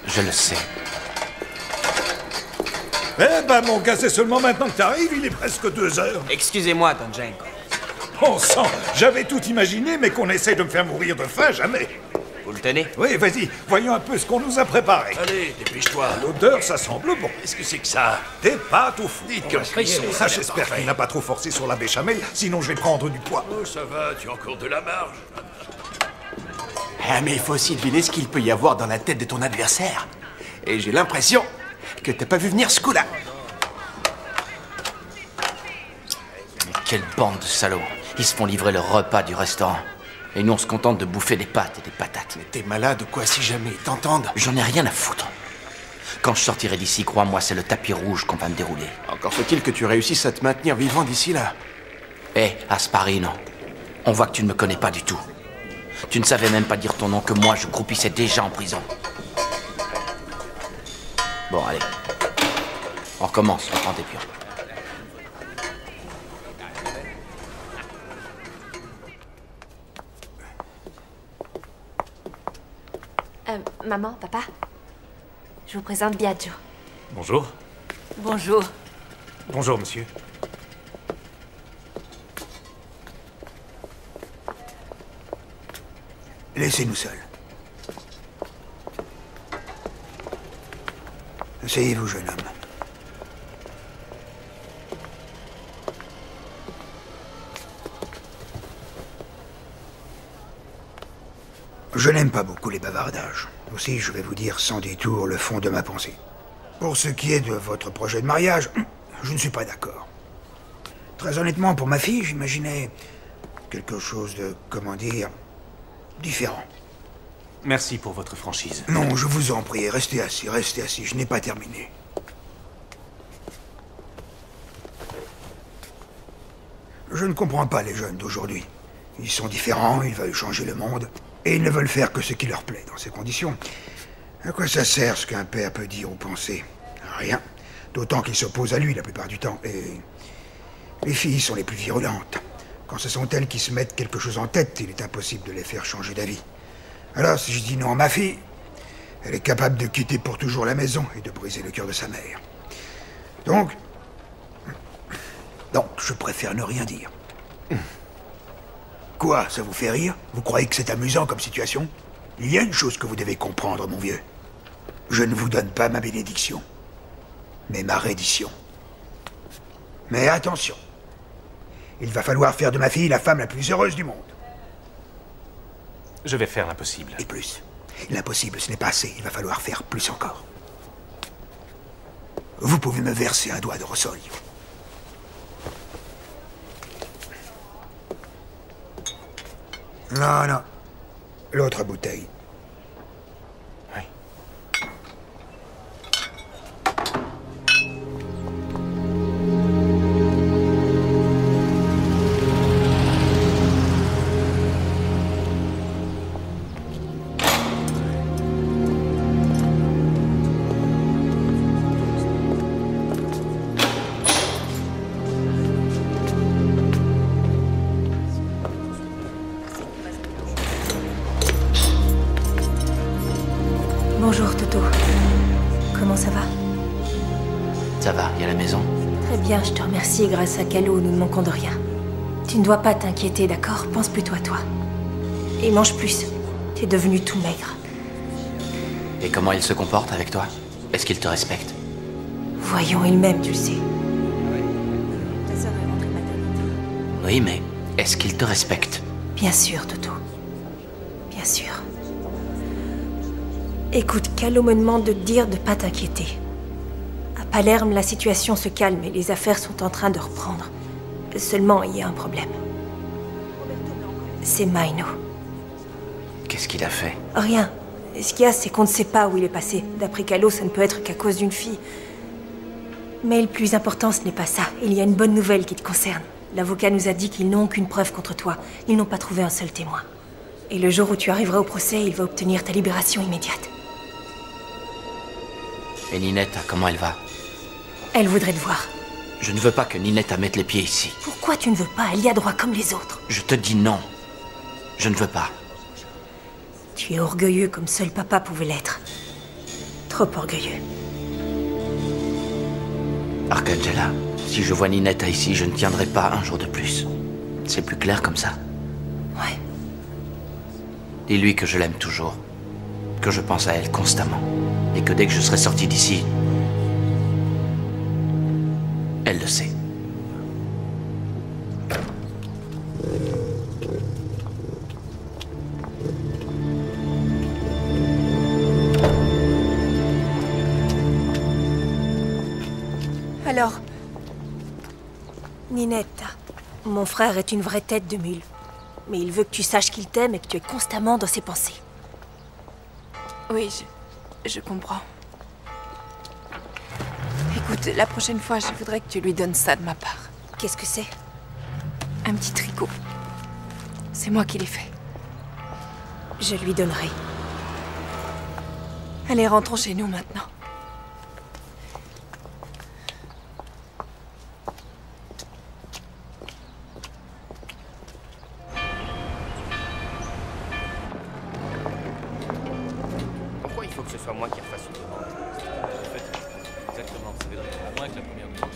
Je le sais. Eh ben, mon gars, c'est seulement maintenant que t'arrives, il est presque 2 heures. Excusez-moi, Don Jane. Bon sang, j'avais tout imaginé, mais qu'on essaie de me faire mourir de faim, jamais. Vous le tenez? Oui, vas-y, voyons un peu ce qu'on nous a préparé. Allez, dépêche-toi. L'odeur, ça semble bon. Qu'est-ce que c'est que ça? Des pâtes au four. Dites comme frisson, ça a l'air J'espère parfait. qu'il n'a pas trop forcé sur la béchamel, sinon je vais prendre du poids. Oh, ça va, tu as encore de la marge. Ah, mais il faut aussi deviner ce qu'il peut y avoir dans la tête de ton adversaire. Et j'ai l'impression que t'as pas vu venir ce coup-là. Mais quelle bande de salauds. Ils se font livrer leur repas du restaurant. Et nous, on se contente de bouffer des pâtes et des patates. Mais t'es malade ou quoi si jamais ils t'entendent? J'en ai rien à foutre. Quand je sortirai d'ici, crois-moi, c'est le tapis rouge qu'on va me dérouler. Encore faut-il que tu réussisses à te maintenir vivant d'ici là. Hé, Asparino, on voit que tu ne me connais pas du tout. Tu ne savais même pas dire ton nom que moi, je croupissais déjà en prison. Bon, allez. On recommence, on prend tes pions. Maman, papa, je vous présente Biagio. Bonjour. Bonjour. Bonjour, monsieur. Laissez-nous seuls. Asseyez-vous, jeune homme. Je n'aime pas beaucoup les bavardages. Aussi, je vais vous dire sans détour le fond de ma pensée. Pour ce qui est de votre projet de mariage, je ne suis pas d'accord. Très honnêtement, pour ma fille, j'imaginais quelque chose de, comment dire, différent. Merci pour votre franchise. Non, je vous en prie, restez assis, je n'ai pas terminé. Je ne comprends pas les jeunes d'aujourd'hui. Ils sont différents, ils veulent changer le monde, et ils ne veulent faire que ce qui leur plaît. Dans ces conditions, à quoi ça sert ce qu'un père peut dire ou penser? Rien. D'autant qu'ils s'opposent à lui la plupart du temps, et les filles sont les plus virulentes. Quand ce sont elles qui se mettent quelque chose en tête, il est impossible de les faire changer d'avis. Alors, si je dis non à ma fille, elle est capable de quitter pour toujours la maison et de briser le cœur de sa mère. Donc, je préfère ne rien dire. Quoi, ça vous fait rire? Vous croyez que c'est amusant comme situation? Il y a une chose que vous devez comprendre, mon vieux. Je ne vous donne pas ma bénédiction, mais ma reddition. Mais attention, il va falloir faire de ma fille la femme la plus heureuse du monde. Je vais faire l'impossible. Et plus. L'impossible, ce n'est pas assez. Il va falloir faire plus encore. Vous pouvez me verser un doigt de Rossoli. Non, non. L'autre bouteille. Bonjour, Toto. Comment ça va? Ça va, il y a la maison? Très bien, je te remercie. Grâce à Calo, nous ne manquons de rien. Tu ne dois pas t'inquiéter, d'accord? Pense plutôt à toi. Et mange plus. T'es devenu tout maigre. Et comment il se comporte avec toi? Est-ce qu'il te respecte? Voyons, il m'aime, tu le sais. Oui, mais est-ce qu'il te respecte? Bien sûr, Toto. Bien sûr. Écoute, Calo me demande de te dire de ne pas t'inquiéter. À Palerme, la situation se calme et les affaires sont en train de reprendre. Seulement, il y a un problème. C'est Maino. Qu'est-ce qu'il a fait? Rien. Ce qu'il y a, c'est qu'on ne sait pas où il est passé. D'après Calo, ça ne peut être qu'à cause d'une fille. Mais le plus important, ce n'est pas ça. Il y a une bonne nouvelle qui te concerne. L'avocat nous a dit qu'ils n'ont aucune preuve contre toi. Ils n'ont pas trouvé un seul témoin. Et le jour où tu arriveras au procès, il va obtenir ta libération immédiate. Et Ninetta, comment elle va? Elle voudrait te voir. Je ne veux pas que Ninetta mette les pieds ici. Pourquoi tu ne veux pas? Elle y a droit comme les autres. Je te dis non. Je ne veux pas. Tu es orgueilleux comme seul papa pouvait l'être. Trop orgueilleux. Arcangela, si je vois Ninetta ici, je ne tiendrai pas un jour de plus. C'est plus clair comme ça? Ouais. Dis-lui que je l'aime toujours. Que je pense à elle constamment. Et que dès que je serai sorti d'ici, elle le sait. Alors, Ninetta, mon frère est une vraie tête de mule. Mais il veut que tu saches qu'il t'aime et que tu es constamment dans ses pensées. Oui, je comprends. Écoute, la prochaine fois, je voudrais que tu lui donnes ça de ma part. Qu'est-ce que c'est? Un petit tricot. C'est moi qui l'ai fait. Je lui donnerai. Allez, rentrons chez nous maintenant. Pourquoi il faut que ce soit moi qui refasse une demande? En fait, exactement, Cédric, à moins que la première demande.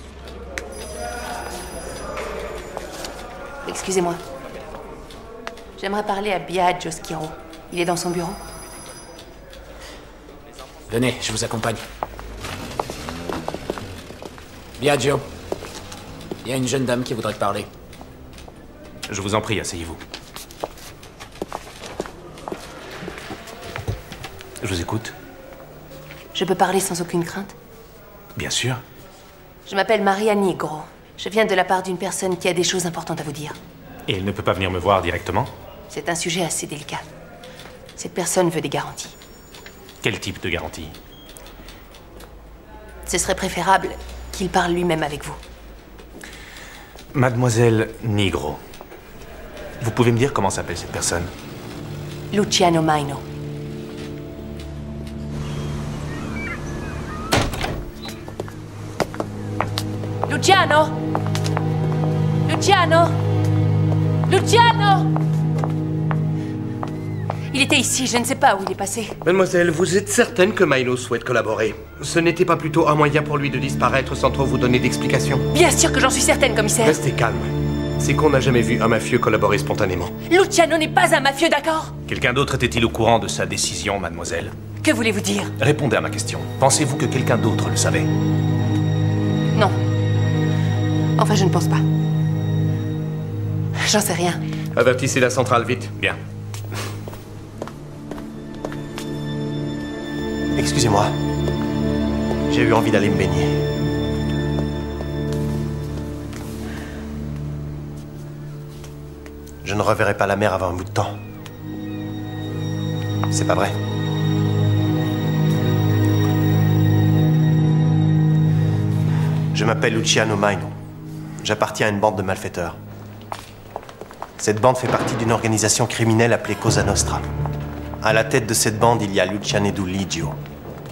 Excusez-moi. J'aimerais parler à Biagio Schiro. Il est dans son bureau? Venez, je vous accompagne. Biagio. Il y a une jeune dame qui voudrait te parler. Je vous en prie, asseyez-vous. Je vous écoute. Je peux parler sans aucune crainte? Bien sûr. Je m'appelle Maria Nigro. Je viens de la part d'une personne qui a des choses importantes à vous dire. Et elle ne peut pas venir me voir directement? C'est un sujet assez délicat. Cette personne veut des garanties. Quel type de garantie? Ce serait préférable qu'il parle lui-même avec vous. Mademoiselle Nigro. Vous pouvez me dire comment s'appelle cette personne? Luciano Maino. Luciano? Luciano? Luciano? Il était ici, je ne sais pas où il est passé. Mademoiselle, vous êtes certaine que Milo souhaite collaborer? Ce n'était pas plutôt un moyen pour lui de disparaître sans trop vous donner d'explications? Bien sûr que j'en suis certaine, commissaire. Restez calme. C'est qu'on n'a jamais vu un mafieux collaborer spontanément. Luciano n'est pas un mafieux, d'accord? Quelqu'un d'autre était-il au courant de sa décision, mademoiselle? Que voulez-vous dire? Répondez à ma question. Pensez-vous que quelqu'un d'autre le savait? Non. Enfin, je ne pense pas. J'en sais rien. Avertissez la centrale, vite. Bien. Excusez-moi. J'ai eu envie d'aller me baigner. Je ne reverrai pas la mer avant un bout de temps. C'est pas vrai. Je m'appelle Luciano Maino. J'appartiens à une bande de malfaiteurs. Cette bande fait partie d'une organisation criminelle appelée Cosa Nostra. À la tête de cette bande, il y a Lucianeddu Ligio.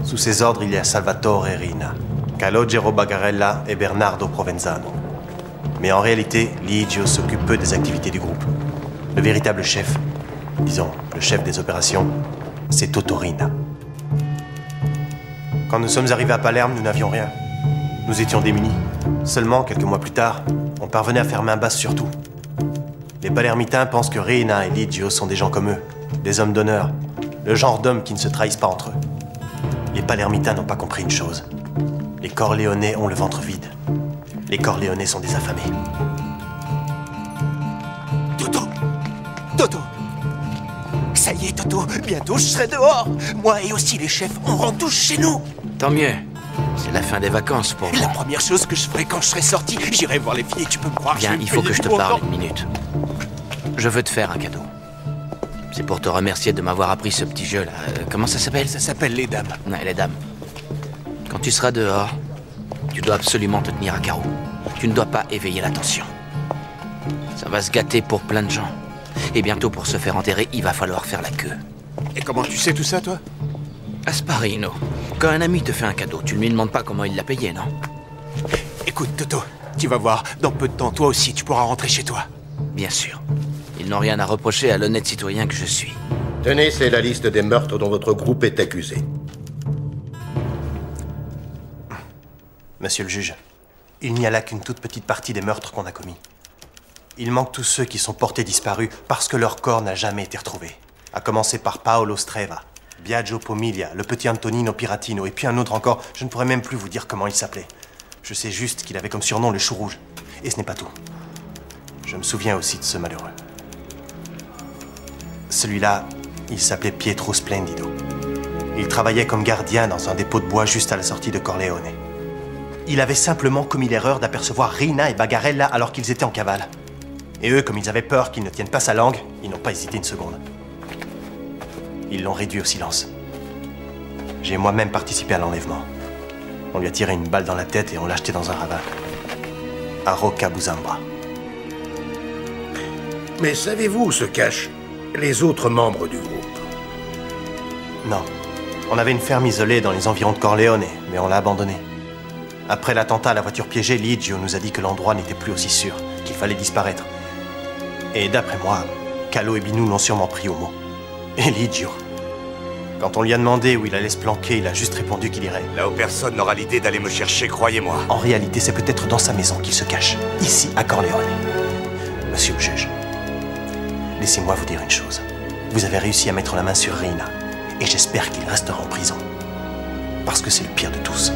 Sous ses ordres, il y a Salvatore Rina, Calogero Bagarella et Bernardo Provenzano. Mais en réalité, Ligio s'occupe peu des activités du groupe. Le véritable chef, disons, le chef des opérations, c'est Toto Rina. Quand nous sommes arrivés à Palerme, nous n'avions rien. Nous étions démunis. Seulement, quelques mois plus tard, on parvenait à faire main basse sur tout. Les Palermitains pensent que Rina et Ligio sont des gens comme eux, des hommes d'honneur, le genre d'hommes qui ne se trahissent pas entre eux. Les Palermitains n'ont pas compris une chose. Les Corléonais ont le ventre vide. Les Corléonais sont des affamés. Toto! Ça y est, Toto, bientôt je serai dehors. Moi et aussi les chefs, on rentre tous chez nous. Tant mieux. C'est la fin des vacances pour moi. La première chose que je ferai quand je serai sorti, j'irai voir les filles, tu peux me croire. Viens, il faut que je te parle une minute. Je veux te faire un cadeau. C'est pour te remercier de m'avoir appris ce petit jeu-là. Comment ça s'appelle? Ça s'appelle les dames. Ouais, les dames. Quand tu seras dehors, tu dois absolument te tenir à carreau. Tu ne dois pas éveiller l'attention. Ça va se gâter pour plein de gens. Et bientôt, pour se faire enterrer, il va falloir faire la queue. Et comment tu sais tout ça, toi? Asparino. Quand un ami te fait un cadeau, tu ne lui demandes pas comment il l'a payé, non? Écoute, Toto, tu vas voir, dans peu de temps, toi aussi, tu pourras rentrer chez toi. Bien sûr. Ils n'ont rien à reprocher à l'honnête citoyen que je suis. Tenez, c'est la liste des meurtres dont votre groupe est accusé. Monsieur le juge, il n'y a là qu'une toute petite partie des meurtres qu'on a commis. Il manque tous ceux qui sont portés disparus parce que leur corps n'a jamais été retrouvé. À commencer par Paolo Streva, Biagio Pomiglia, le petit Antonino Piratino, et puis un autre encore, je ne pourrais même plus vous dire comment il s'appelait. Je sais juste qu'il avait comme surnom le chou rouge. Et ce n'est pas tout. Je me souviens aussi de ce malheureux. Celui-là, il s'appelait Pietro Splendido. Il travaillait comme gardien dans un dépôt de bois juste à la sortie de Corleone. Il avait simplement commis l'erreur d'apercevoir Rina et Bagarella alors qu'ils étaient en cavale. Et eux, comme ils avaient peur qu'il ne tienne pas sa langue, ils n'ont pas hésité une seconde. Ils l'ont réduit au silence. J'ai moi-même participé à l'enlèvement. On lui a tiré une balle dans la tête et on l'a jeté dans un ravin. À Rocabuzamba. Mais savez-vous où se cachent les autres membres du groupe? Non. On avait une ferme isolée dans les environs de Corleone, mais on l'a abandonnée. Après l'attentat à la voiture piégée, Ligio nous a dit que l'endroit n'était plus aussi sûr, qu'il fallait disparaître. Et d'après moi, Calo et Binou l'ont sûrement pris au mot. Et Ligio, quand on lui a demandé où il allait se planquer, il a juste répondu qu'il irait. Là où personne n'aura l'idée d'aller me chercher, croyez-moi. En réalité, c'est peut-être dans sa maison qu'il se cache, ici à Corleone. Monsieur le juge, laissez-moi vous dire une chose. Vous avez réussi à mettre la main sur Rina, et j'espère qu'il restera en prison. Parce que c'est le pire de tous.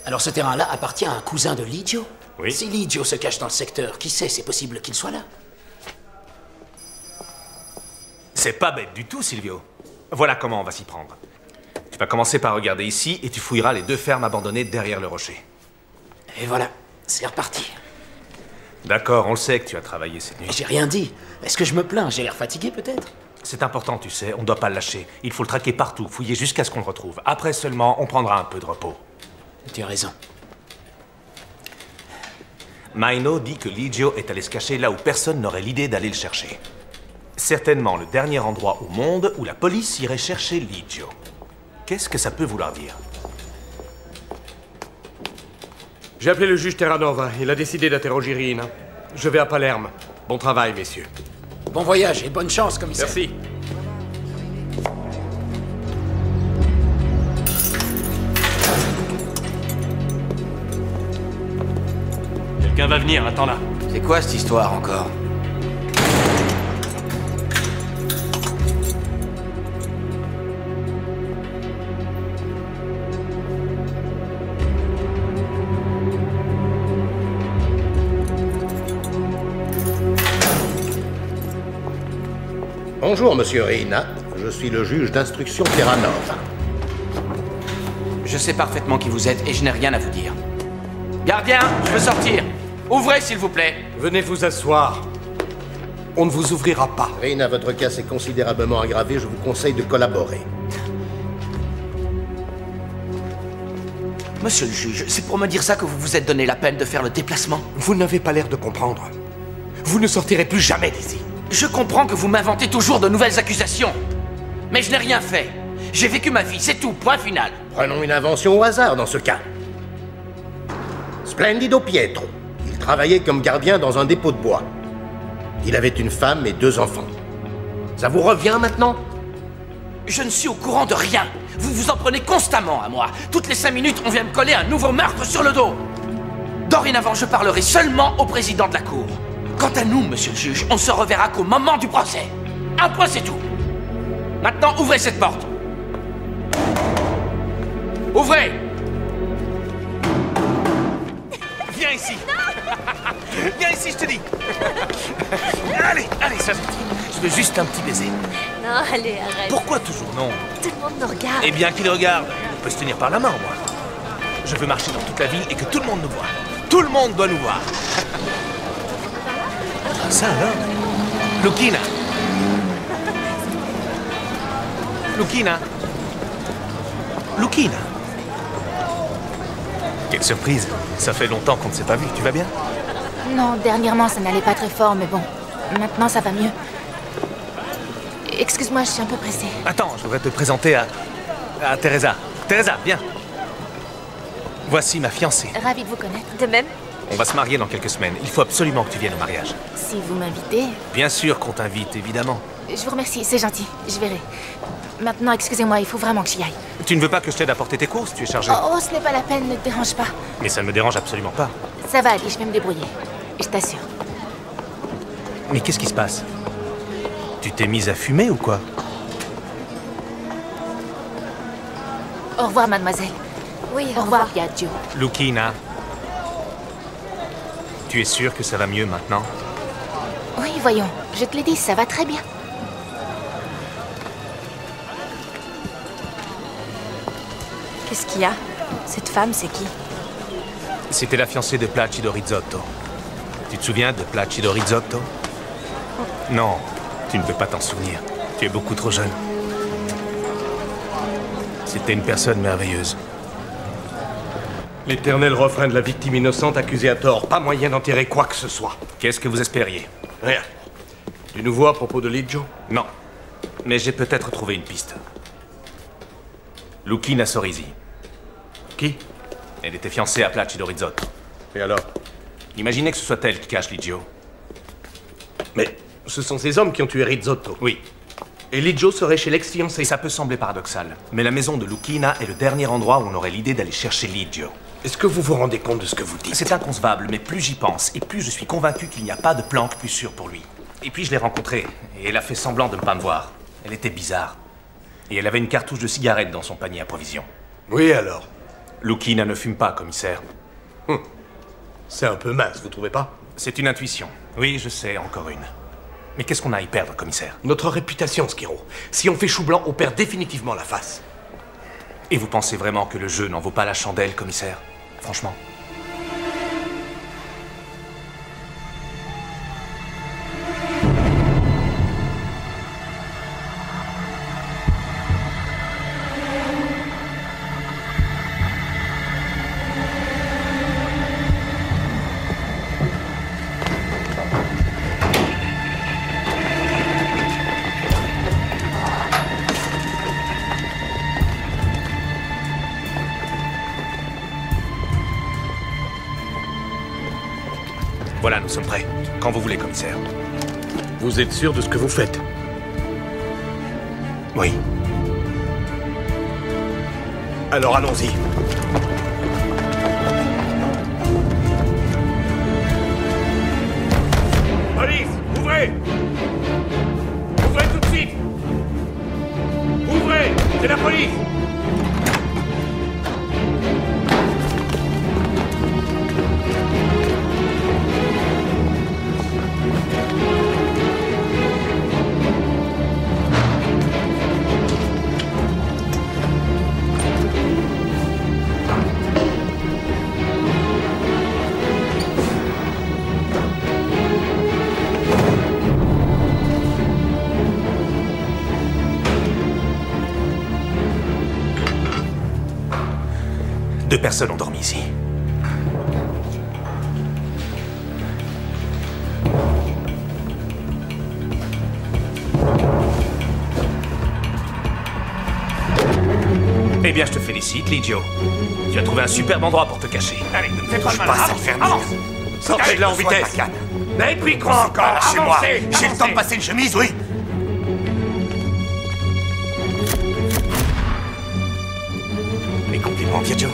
Alors ce terrain-là appartient à un cousin de Ligio? Oui. Si Ligio se cache dans le secteur, qui sait, c'est possible qu'il soit là. C'est pas bête du tout, Silvio. Voilà comment on va s'y prendre. Tu vas commencer par regarder ici et tu fouilleras les 2 fermes abandonnées derrière le rocher. Et voilà, c'est reparti. D'accord, on le sait que tu as travaillé cette nuit. J'ai rien dit. Est-ce que je me plains? J'ai l'air fatigué peut-être? C'est important, tu sais, on ne doit pas le lâcher. Il faut le traquer partout, fouiller jusqu'à ce qu'on le retrouve. Après seulement, on prendra un peu de repos. Tu as raison. Maino dit que Ligio est allé se cacher là où personne n'aurait l'idée d'aller le chercher. Certainement le dernier endroit au monde où la police irait chercher Ligio. Qu'est-ce que ça peut vouloir dire? J'ai appelé le juge Terranova. Il a décidé d'interroger Rina. Je vais à Palerme. Bon travail, messieurs. Bon voyage et bonne chance, commissaire. Merci. Quelqu'un va venir, attends là. C'est quoi cette histoire encore? Bonjour, monsieur Rina. Je suis le juge d'instruction Terranova. Je sais parfaitement qui vous êtes et je n'ai rien à vous dire. Gardien, je veux sortir. Ouvrez, s'il vous plaît. Venez vous asseoir. On ne vous ouvrira pas. Rina, votre cas s'est considérablement aggravé. Je vous conseille de collaborer. Monsieur le juge, c'est pour me dire ça que vous vous êtes donné la peine de faire le déplacement? Vous n'avez pas l'air de comprendre. Vous ne sortirez plus jamais d'ici. Je comprends que vous m'inventez toujours de nouvelles accusations. Mais je n'ai rien fait. J'ai vécu ma vie, c'est tout, point final. Prenons une invention au hasard dans ce cas. Splendido Pietro. Il travaillait comme gardien dans un dépôt de bois. Il avait une femme et 2 enfants. Ça vous revient maintenant? Je ne suis au courant de rien. Vous vous en prenez constamment à moi. Toutes les 5 minutes, on vient me coller un nouveau meurtre sur le dos. Dorénavant, je parlerai seulement au président de la cour. Quant à nous, monsieur le juge, on ne se reverra qu'au moment du procès. Un point, c'est tout. Maintenant, ouvrez cette porte. Ouvrez! Viens ici. Viens ici, je te dis. Allez, allez, ça suffit. Je veux juste un petit baiser. Non, allez, arrête. Pourquoi toujours non? Tout le monde nous regarde. Eh bien, qu'il regarde. On peut se tenir par la main, au moins. Je veux marcher dans toute la ville et que tout le monde nous voit. Tout le monde doit nous voir. Ça alors? Lucina. Lucina. Lucina. Quelle surprise. Ça fait longtemps qu'on ne s'est pas vu. Tu vas bien? Non, dernièrement, ça n'allait pas très fort, mais bon, maintenant ça va mieux. Excuse-moi, je suis un peu pressée. Attends, je voudrais te présenter à Teresa. Teresa, viens. Voici ma fiancée. Ravie de vous connaître. De même. On va se marier dans quelques semaines. Il faut absolument que tu viennes au mariage. Si vous m'invitez... Bien sûr qu'on t'invite, évidemment. Je vous remercie, c'est gentil. Je verrai. Maintenant, excusez-moi, il faut vraiment que j'y aille. Tu ne veux pas que je t'aide à porter tes courses? Tu es chargé. Oh, ce n'est pas la peine, ne te dérange pas. Mais ça ne me dérange absolument pas. Ça va aller, je vais me débrouiller. Je t'assure. Mais qu'est-ce qui se passe? Tu t'es mise à fumer ou quoi? Au revoir, mademoiselle. Oui, au revoir, Biagio. Lucina. Tu es sûre que ça va mieux maintenant? Oui, voyons. Je te l'ai dit, ça va très bien. Qu'est-ce qu'il y a? Cette femme, c'est qui? C'était la fiancée de Placido Rizzotto. Tu te souviens de Placido Rizzotto? Non, tu ne peux pas t'en souvenir. Tu es beaucoup trop jeune. C'était une personne merveilleuse. L'éternel refrain de la victime innocente accusée à tort. Pas moyen d'enterrer quoi que ce soit. Qu'est-ce que vous espériez? Rien. Du nouveau à propos de Liggio? Non. Mais j'ai peut-être trouvé une piste. Lucina Sorisi. Qui? Elle était fiancée à Placido Rizzotto. Et alors? Imaginez que ce soit elle qui cache Liggio. Mais ce sont ces hommes qui ont tué Rizzotto. Oui. Et Liggio serait chez l'ex-fiancé. Ça peut sembler paradoxal, mais la maison de Lucina est le dernier endroit où on aurait l'idée d'aller chercher Liggio. Est-ce que vous vous rendez compte de ce que vous dites? C'est inconcevable, mais plus j'y pense, et plus je suis convaincu qu'il n'y a pas de planque plus sûre pour lui. Et puis je l'ai rencontrée, et elle a fait semblant de ne pas me voir. Elle était bizarre. Et elle avait une cartouche de cigarette dans son panier à provisions. Oui, alors? Lucina ne fume pas, commissaire. C'est un peu mince, vous trouvez pas? C'est une intuition. Oui, je sais, encore une. Mais qu'est-ce qu'on a à y perdre, commissaire? Notre réputation, Skiro. Si on fait chou blanc, on perd définitivement la face. Et vous pensez vraiment que le jeu n'en vaut pas la chandelle, commissaire? Franchement. Voilà, nous sommes prêts. Quand vous voulez, commissaire. Vous êtes sûr de ce que vous faites? Oui. Alors allons-y. Police, ouvrez! Ouvrez tout de suite! Ouvrez! C'est la police! 2 personnes ont dormi ici. Eh bien, je te félicite, Ligio. Tu as trouvé un superbe endroit pour te cacher. Allez, ne me fais pas le mal. Avance. Sortez de là en vitesse. Et puis quoi encore? Lâchez-moi. J'ai le temps de passer une chemise, oui. Mes compliments, Viaggio.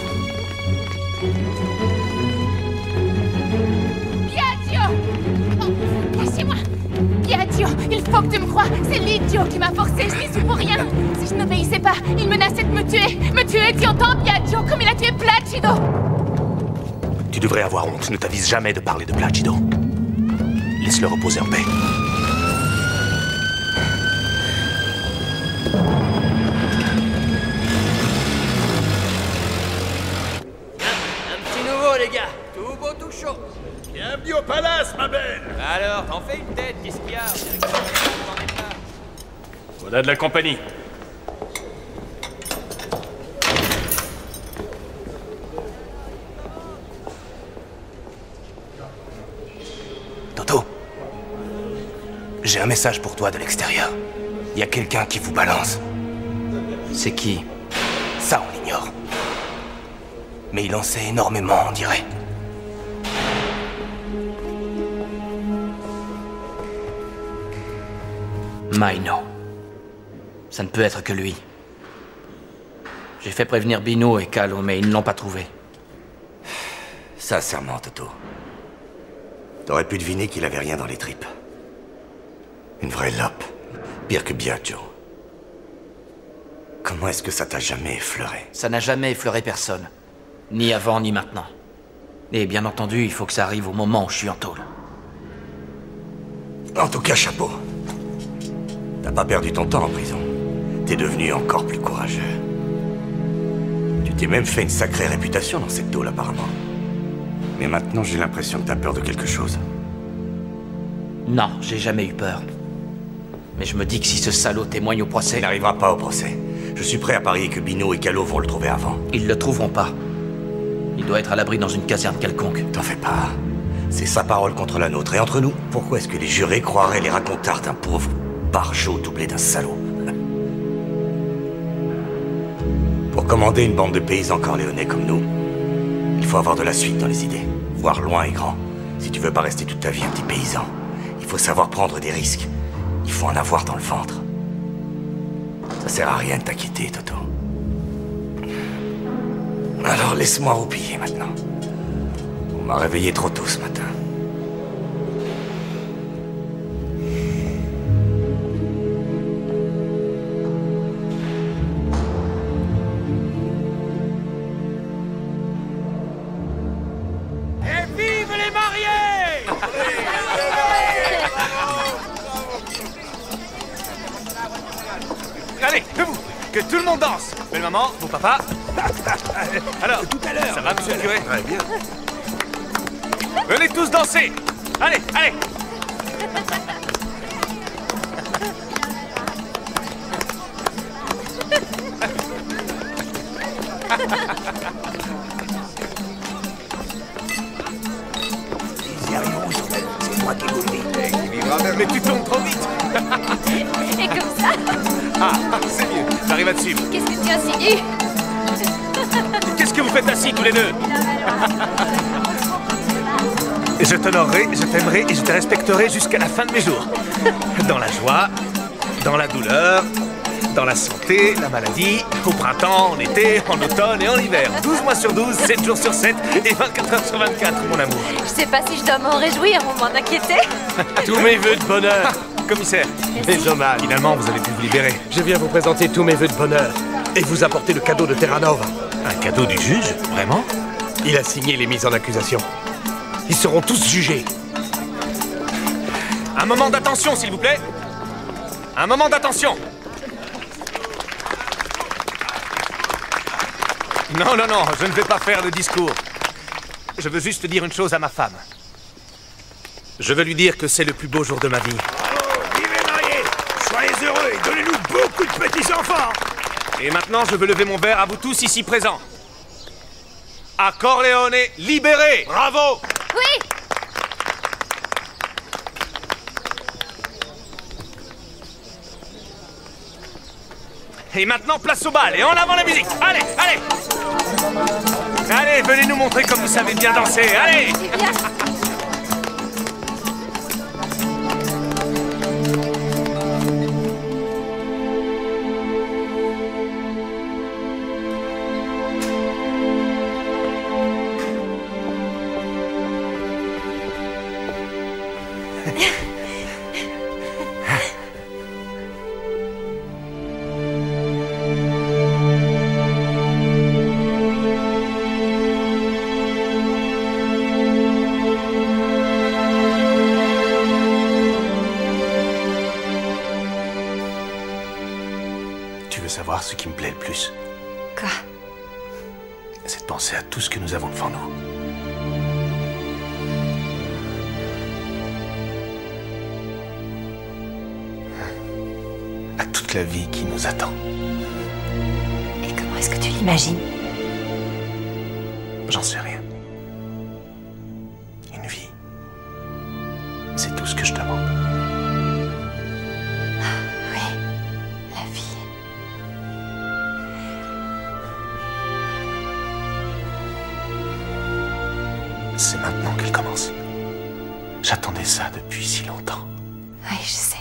Viaggio! Oh, laissez-moi! Viaggio, il faut que tu me crois! C'est l'idiot qui m'a forcé, je n'y suis pour rien! Si je n'obéissais pas, il menaçait de me tuer! Me tuer, tu entends, Viaggio, comme il a tué Placido! Tu devrais avoir honte, ne t'avise jamais de parler de Placido. Laisse-le reposer en paix. Les gars, tout beau, tout chaud. Bienvenue au palace, ma belle. Alors, t'en fais une tête, qu'est-ce qu'il y a? Voilà de la compagnie. Toto, j'ai un message pour toi de l'extérieur. Il y a quelqu'un qui vous balance. C'est qui? Ça, on l'ignore. Mais il en sait énormément, on dirait. Maino. Ça ne peut être que lui. J'ai fait prévenir Bino et Calo, mais ils ne l'ont pas trouvé. Sincèrement, Toto. T'aurais pu deviner qu'il avait rien dans les tripes. Une vraie lope. Pire que Biagio. Comment est-ce que ça t'a jamais effleuré? Ça n'a jamais effleuré personne. Ni avant, ni maintenant. Et bien entendu, il faut que ça arrive au moment où je suis en tôle. En tout cas, chapeau. T'as pas perdu ton temps en prison. T'es devenu encore plus courageux. Tu t'es même fait une sacrée réputation dans cette tôle, apparemment. Mais maintenant, j'ai l'impression que t'as peur de quelque chose. Non, j'ai jamais eu peur. Mais je me dis que si ce salaud témoigne au procès... Il n'arrivera pas au procès. Je suis prêt à parier que Bino et Calo vont le trouver avant. Ils le trouveront pas. Il doit être à l'abri dans une caserne quelconque. T'en fais pas. C'est sa parole contre la nôtre. Et entre nous, pourquoi est-ce que les jurés croiraient les racontards d'un pauvre barjot doublé d'un salaud? Pour commander une bande de paysans corléonais comme nous, il faut avoir de la suite dans les idées. Voir loin et grand. Si tu veux pas rester toute ta vie un petit paysan, il faut savoir prendre des risques. Il faut en avoir dans le ventre. Ça sert à rien de t'inquiéter, Toto. Alors laisse-moi roupiller maintenant. On m'a réveillé trop tôt ce matin. Et vive les mariés! Allez, debout! Que tout le monde danse! Belle maman, beau papa. Alors, tout à l'heure. Ça va, monsieur le curé? Très bien. Venez tous danser! Allez, allez! Ils y arriveront sur elle, c'est moi qui vous le dis. Mais tu tournes trop vite! Et comme ça, Ah, c'est mieux, j'arrive à te suivre. qu'est-ce que tu insinues? Qu'est-ce que vous faites assis tous les deux? Je t'honorerai, je t'aimerai et je te respecterai jusqu'à la fin de mes jours. Dans la joie, dans la douleur, dans la santé, la maladie, au printemps, en été, en automne et en hiver. 12 mois sur 12, 7 jours sur 7 et 24 heures sur 24, mon amour. Je sais pas si je dois m'en réjouir ou m'en inquiéter. Tous mes vœux de bonheur. Commissaire, Les hommages. finalement, vous avez pu vous libérer. Je viens vous présenter tous mes vœux de bonheur et vous apporter le cadeau de Terra Nova. Un cadeau du juge? Vraiment? Il a signé les mises en accusation. Ils seront tous jugés. Un moment d'attention, s'il vous plaît. Un moment d'attention. Non, non, non, je ne vais pas faire de discours. Je veux juste dire une chose à ma femme. Je veux lui dire que c'est le plus beau jour de ma vie. Vivez mariés! Soyez heureux et donnez-nous beaucoup de petits-enfants! Et maintenant, je veux lever mon verre à vous tous ici présents. à Corleone libéré. Bravo. Oui. Et maintenant, place au bal et en avant la musique. Allez, allez. Allez, venez nous montrer comme vous savez bien danser. Allez. Savoir ce qui me plaît le plus. Quoi? C'est de penser à tout ce que nous avons devant nous. À toute la vie qui nous attend. Et comment est-ce que tu l'imagines? J'en sais rien. Une vie. C'est tout ce que je demande. C'est maintenant qu'elle commence. J'attendais ça depuis si longtemps. Oui, je sais.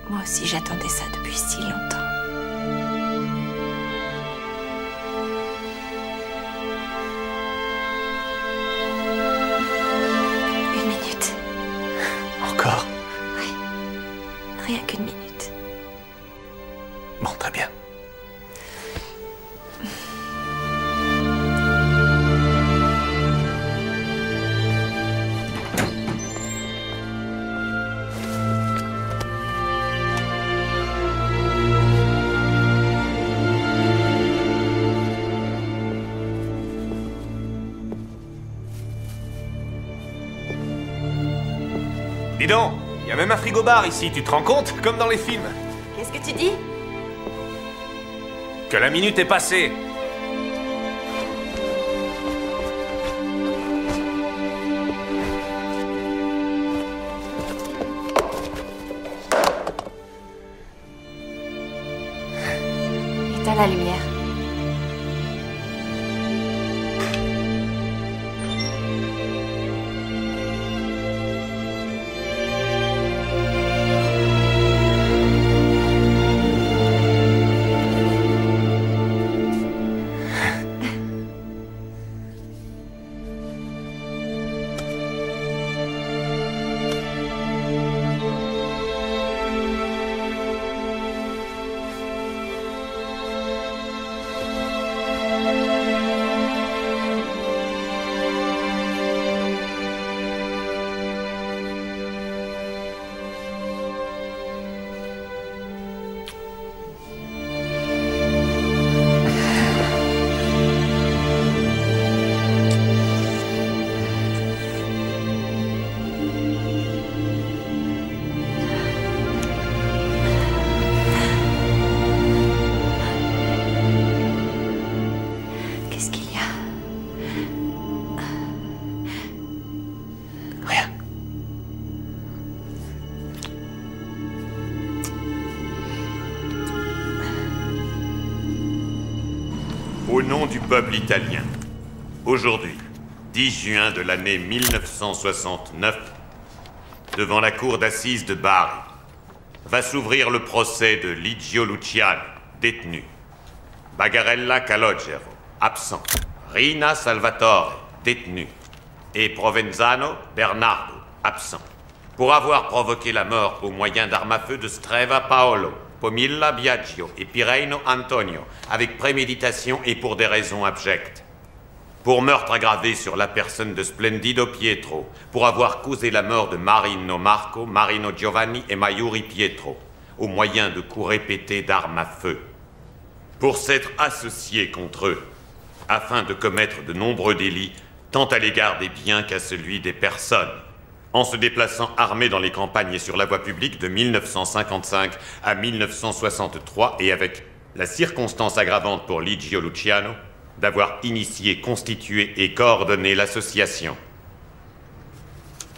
Moi aussi, j'attendais ça depuis si longtemps. Une minute. Encore? Oui. Rien qu'une minute. Bon, très bien. Dis donc, il y a même un frigo-bar ici, tu te rends compte? Comme dans les films. Qu'est-ce que tu dis? Que la minute est passée. Éteins la lumière. Au nom du peuple italien, aujourd'hui, 10 juin de l'année 1969, devant la cour d'assises de Bari, va s'ouvrir le procès de Lidio Luciano, détenu, Bagarella Calogero, absent, Rina Salvatore, détenu, et Provenzano Bernardo, absent, pour avoir provoqué la mort au moyen d'armes à feu de Streva Paolo, Pomilla Biagio et Pireino Antonio, avec préméditation et pour des raisons abjectes. Pour meurtre aggravé sur la personne de Splendido Pietro, pour avoir causé la mort de Marino Marco, Marino Giovanni et Maiuri Pietro, au moyen de coups répétés d'armes à feu. Pour s'être associé contre eux, afin de commettre de nombreux délits, tant à l'égard des biens qu'à celui des personnes, en se déplaçant armés dans les campagnes et sur la voie publique de 1955 à 1963 et avec la circonstance aggravante pour Lidio Luciano, d'avoir initié, constitué et coordonné l'association.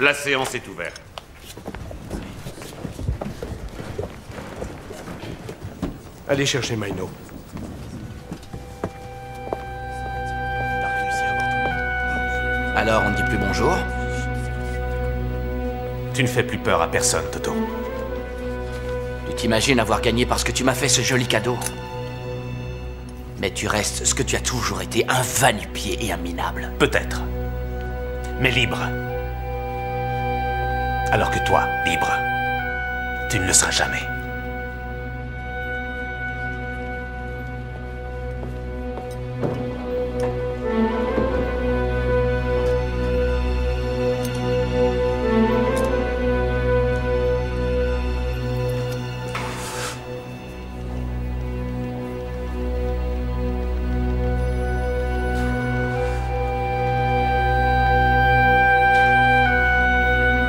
La séance est ouverte. Allez chercher Maino. Alors, on ne dit plus bonjour? Tu ne fais plus peur à personne, Toto. Tu t'imagines avoir gagné parce que tu m'as fait ce joli cadeau. Mais tu restes ce que tu as toujours été, un va-nu-pied et un minable. Peut-être. Mais libre. Alors que toi, libre, tu ne le seras jamais.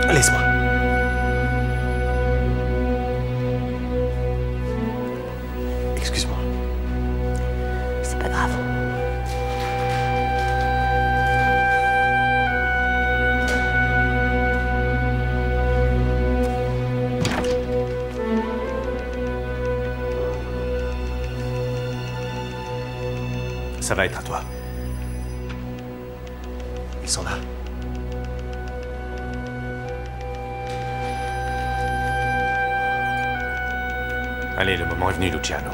Laisse-moi. Excuse-moi. C'est pas grave. Ça va être à toi. Ils sont là. Allez, le moment est venu, Luciano.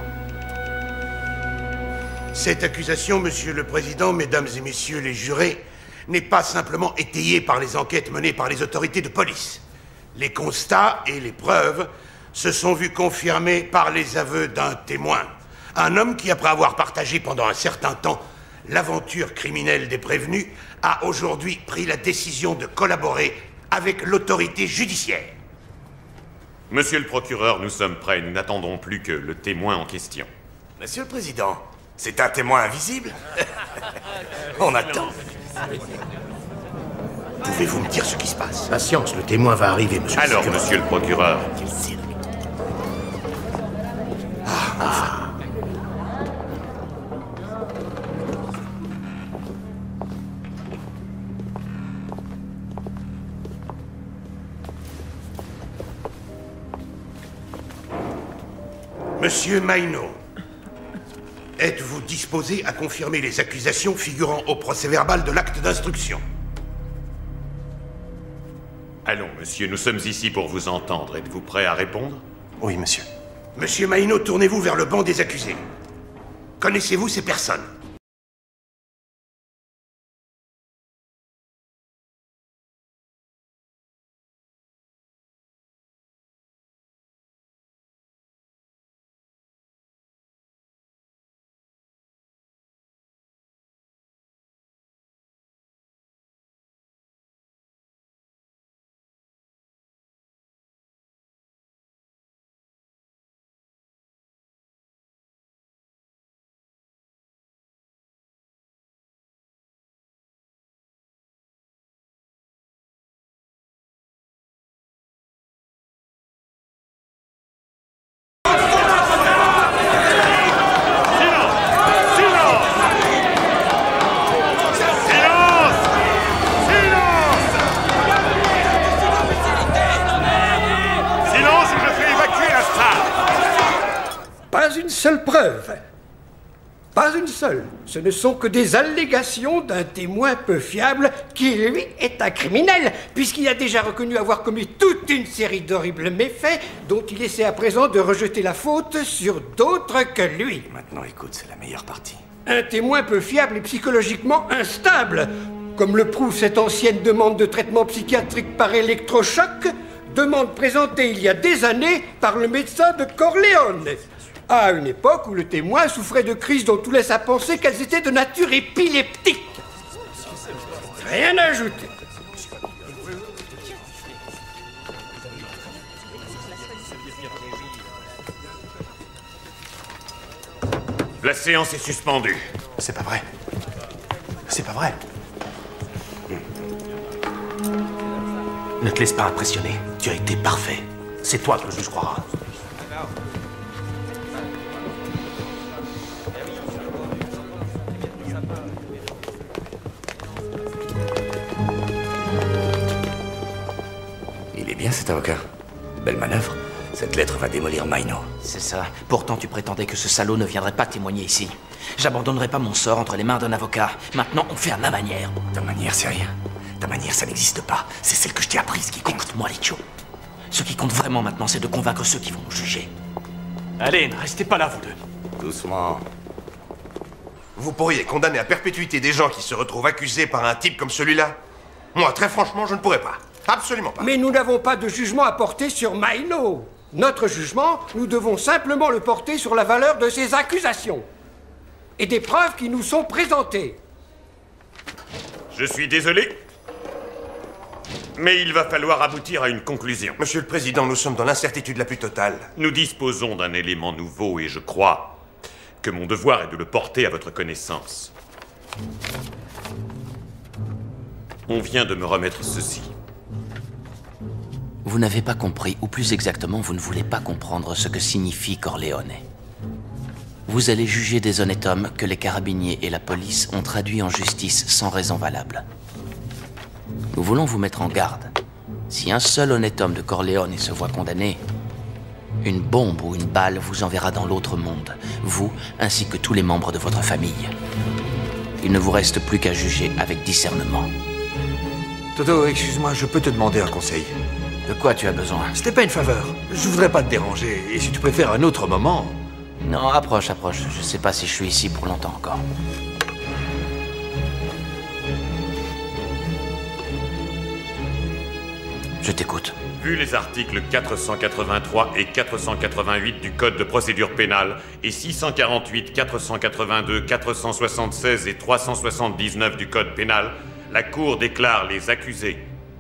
Cette accusation, Monsieur le Président, Mesdames et Messieurs les jurés, n'est pas simplement étayée par les enquêtes menées par les autorités de police. Les constats et les preuves se sont vus confirmés par les aveux d'un témoin. Un homme qui, après avoir partagé pendant un certain temps l'aventure criminelle des prévenus, a aujourd'hui pris la décision de collaborer avec l'autorité judiciaire. Monsieur le procureur, nous sommes prêts. Nous n'attendons plus que le témoin en question. Monsieur le Président, c'est un témoin invisible? On attend. Pouvez-vous me dire ce qui se passe? Patience, le témoin va arriver, monsieur. Alors, monsieur le procureur. Monsieur Maino, êtes-vous disposé à confirmer les accusations figurant au procès-verbal de l'acte d'instruction? Allons, monsieur, nous sommes ici pour vous entendre. Êtes-vous prêt à répondre? Oui, monsieur. Monsieur Maino, tournez-vous vers le banc des accusés. Connaissez-vous ces personnes? Pas une seule preuve. Pas une seule. Ce ne sont que des allégations d'un témoin peu fiable qui, lui, est un criminel, puisqu'il a déjà reconnu avoir commis toute une série d'horribles méfaits dont il essaie à présent de rejeter la faute sur d'autres que lui. Maintenant, écoute, c'est la meilleure partie. Un témoin peu fiable et psychologiquement instable, comme le prouve cette ancienne demande de traitement psychiatrique par électrochoc, demande présentée il y a des années par le médecin de Corleone, à une époque où le témoin souffrait de crises dont tout laisse à penser qu'elles étaient de nature épileptique. Rien à ajouter. La séance est suspendue. C'est pas vrai. C'est pas vrai. Ne te laisse pas impressionner. Tu as été parfait. C'est toi que le juge croira. Juste, avocat. Belle manœuvre. Cette lettre va démolir Maino. C'est ça. Pourtant, tu prétendais que ce salaud ne viendrait pas témoigner ici. J'abandonnerai pas mon sort entre les mains d'un avocat. Maintenant, on fait à ma manière. Ta manière, c'est rien. Ta manière, ça n'existe pas. C'est celle que je t'ai apprise qui compte. Écoute-moi, Licio. Ce qui compte vraiment maintenant, c'est de convaincre ceux qui vont nous juger. Allez, ne restez pas là, vous deux. Doucement. Vous pourriez condamner à perpétuité des gens qui se retrouvent accusés par un type comme celui-là? Moi, très franchement, je ne pourrais pas. Absolument pas. Mais nous n'avons pas de jugement à porter sur Maino. Notre jugement, nous devons simplement le porter sur la valeur de ses accusations et des preuves qui nous sont présentées. Je suis désolé, mais il va falloir aboutir à une conclusion. Monsieur le Président, nous sommes dans l'incertitude la plus totale. Nous disposons d'un élément nouveau et je crois que mon devoir est de le porter à votre connaissance. On vient de me remettre ceci. Vous n'avez pas compris, ou plus exactement, vous ne voulez pas comprendre ce que signifie Corleone. Vous allez juger des honnêtes hommes que les carabiniers et la police ont traduits en justice sans raison valable. Nous voulons vous mettre en garde. Si un seul honnête homme de Corleone se voit condamné, une bombe ou une balle vous enverra dans l'autre monde, vous ainsi que tous les membres de votre famille. Il ne vous reste plus qu'à juger avec discernement. Toto, excuse-moi, je peux te demander un conseil? De quoi tu as besoin? C'était pas une faveur. Je voudrais pas te déranger, et si tu préfères un autre moment... Non, approche, approche. Je sais pas si je suis ici pour longtemps encore. Je t'écoute. Vu les articles 483 et 488 du Code de procédure pénale et 648, 482, 476 et 379 du Code pénal, la Cour déclare les accusés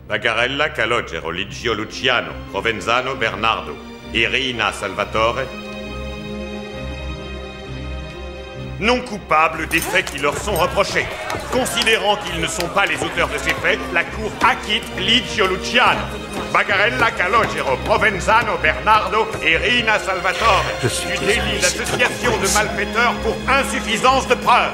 Bagarella Calogero, Licio Luciano, Provenzano Bernardo et Rina Salvatore non coupables des faits qui leur sont reprochés. Considérant qu'ils ne sont pas les auteurs de ces faits, la Cour acquitte Licio Luciano, Bagarella Calogero, Provenzano Bernardo et Rina Salvatore du délit d'association de malfaiteurs pour insuffisance de preuves.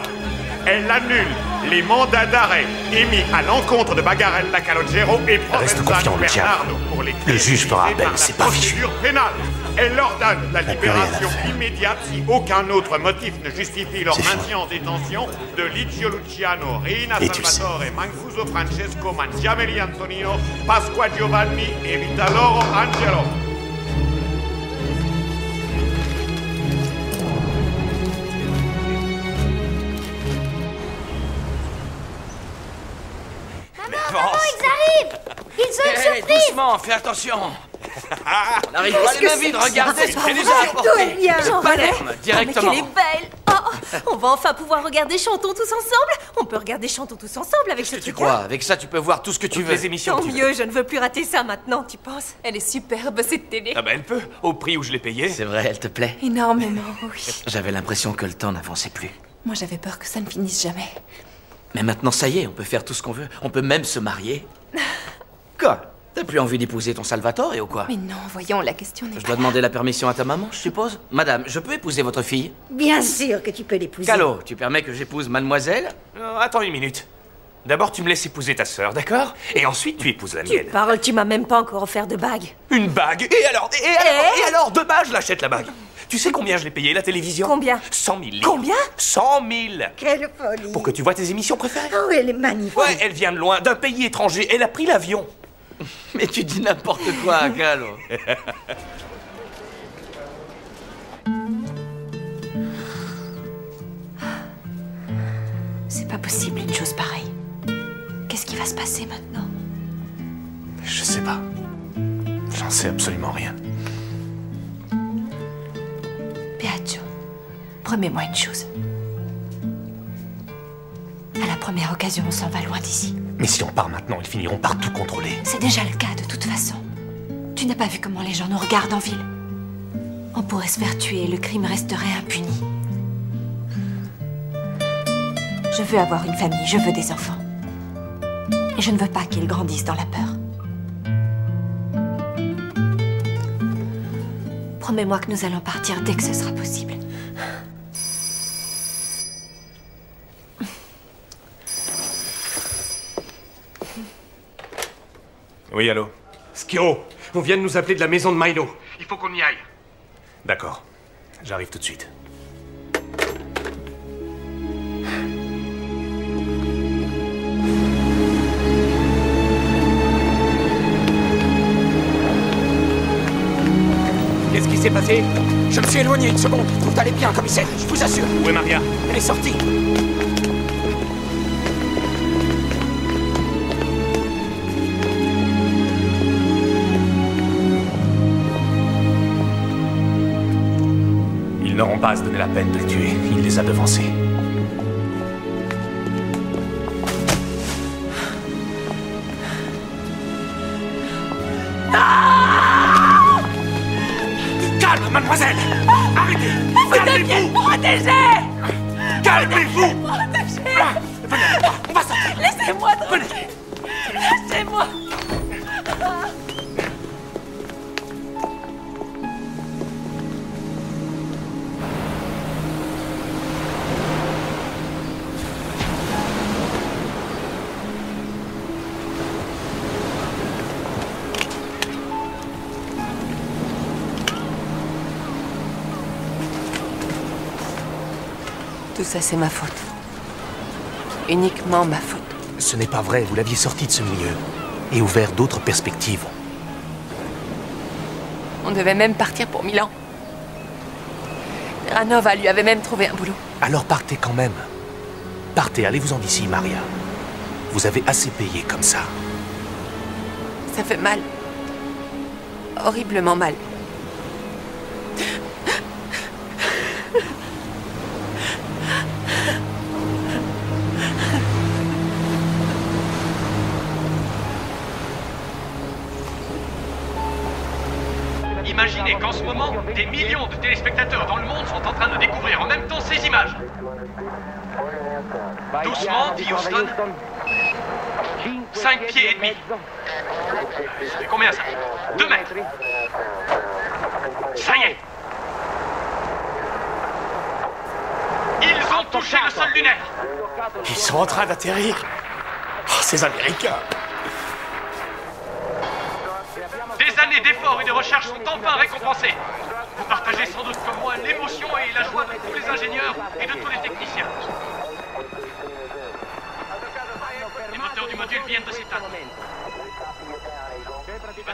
Elle annule les mandats d'arrêt émis à l'encontre de Bagarella Calogero et Provenzano Bernardo pour les Le juge fera appel, c'est pas fichu. procédure pénale. Elle ordonne la libération immédiate si aucun autre motif ne justifie leur maintien en détention de Licio Luciano, Rina Salvatore, Mancuso Francesco, Mangiamelli Antonino, Pasqua Giovanni et Vitaloro Angelo. Maman, ils arrivent! Ils ont une surprise! Doucement, fais attention! On n'arrive pas les mains vides, regardez ce qu'elle nous a Tout est apporté! bien, De Palerme, directement! Mais qu'elle est belle! Oh, on va enfin pouvoir regarder Chantons tous ensemble! On peut regarder Chantons tous ensemble avec ce Tu truc-là! crois, avec ça tu peux voir tout ce que tu veux. les émissions. Tant mieux, je ne veux plus rater ça maintenant, tu penses? Elle est superbe, cette télé. Ah bah elle peut, au prix où je l'ai payé. C'est vrai, elle te plaît? Énormément, oui. J'avais l'impression que le temps n'avançait plus. Moi, j'avais peur que ça ne finisse jamais. Mais maintenant, ça y est, on peut faire tout ce qu'on veut. On peut même se marier. Quoi? T'as plus envie d'épouser ton Salvatore ou quoi? Mais non, voyons, la question n'est Je pas... dois demander la permission à ta maman, je suppose? Madame, je peux épouser votre fille? Bien sûr que tu peux l'épouser. Calo, tu permets que j'épouse mademoiselle? Attends une minute. D'abord, tu me laisses épouser ta sœur, d'accord? Et ensuite, tu épouses la Tu mienne. parles, tu m'as même pas encore offert de bague. Une bague? Et alors demain, je l'achète la bague. Tu sais combien je l'ai payé, la télévision? Combien? 100 000 livres. Combien? 100 000. Quelle folie! Pour que tu vois tes émissions préférées. Oh, elle est magnifique! Ouais, elle vient de loin, d'un pays étranger. Elle a pris l'avion. Mais tu dis n'importe quoi, Calo. C'est pas possible, une chose pareille. Qu'est-ce qui va se passer maintenant? Je sais pas. J'en sais absolument rien. Biagio, promets-moi une chose. À la première occasion, on s'en va loin d'ici. Mais si on part maintenant, ils finiront par tout contrôler. C'est déjà le cas de toute façon. Tu n'as pas vu comment les gens nous regardent en ville? On pourrait se faire tuer et le crime resterait impuni. Je veux avoir une famille, je veux des enfants. Et je ne veux pas qu'ils grandissent dans la peur. Promets-moi que nous allons partir dès que ce sera possible. Oui, allô? Skiro, On vient de nous appeler de la maison de Milo. Il faut qu'on y aille. D'accord. J'arrive tout de suite. Qu'est-ce qui s'est passé? Je me suis éloigné une seconde. Tout allait bien, commissaire, je vous assure. Où est Maria? Elle est sortie. Ils n'auront pas à se donner la peine de les tuer. Il les a devancés. Calme, mademoiselle! Arrêtez! Calmez-vous! Protégez! Calmez-vous! Protégez! Venez, on va sortir! Laissez-moi tranquille! Laissez-moi! Tout ça, c'est ma faute. Uniquement ma faute. Ce n'est pas vrai, vous l'aviez sorti de ce milieu. Et ouvert d'autres perspectives. On devait même partir pour Milan. Terranova lui avait même trouvé un boulot. Alors partez quand même. Partez, allez-vous-en d'ici, Maria. Vous avez assez payé comme ça. Ça fait mal. Horriblement mal. Imaginez qu'en ce moment, des millions de téléspectateurs dans le monde sont en train de découvrir en même temps ces images. Doucement, dit Houston. 5 pieds et demi. C'est combien ça? 2 mètres. Ça y est. Ils ont touché le sol lunaire. Ils sont en train d'atterrir. Oh, ces Américains. Des années d'efforts et de recherche sont enfin récompensées. Vous partagez sans doute comme moi l'émotion et la joie de tous les ingénieurs et de tous les techniciens. Les moteurs du module viennent de s'éteindre.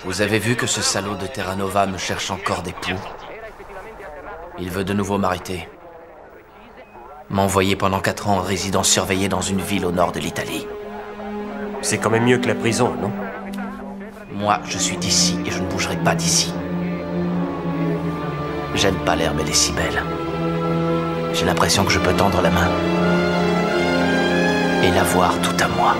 Vous avez vu que ce salaud de Terranova me cherche encore des poux? Il veut de nouveau m'arrêter. M'envoyer pendant 4 ans en résidence surveillée dans une ville au nord de l'Italie. C'est quand même mieux que la prison, non? Moi, je suis d'ici et je ne bougerai pas d'ici. J'aime Palerme, elle est si belle. J'ai l'impression que je peux tendre la main et la voir tout à moi.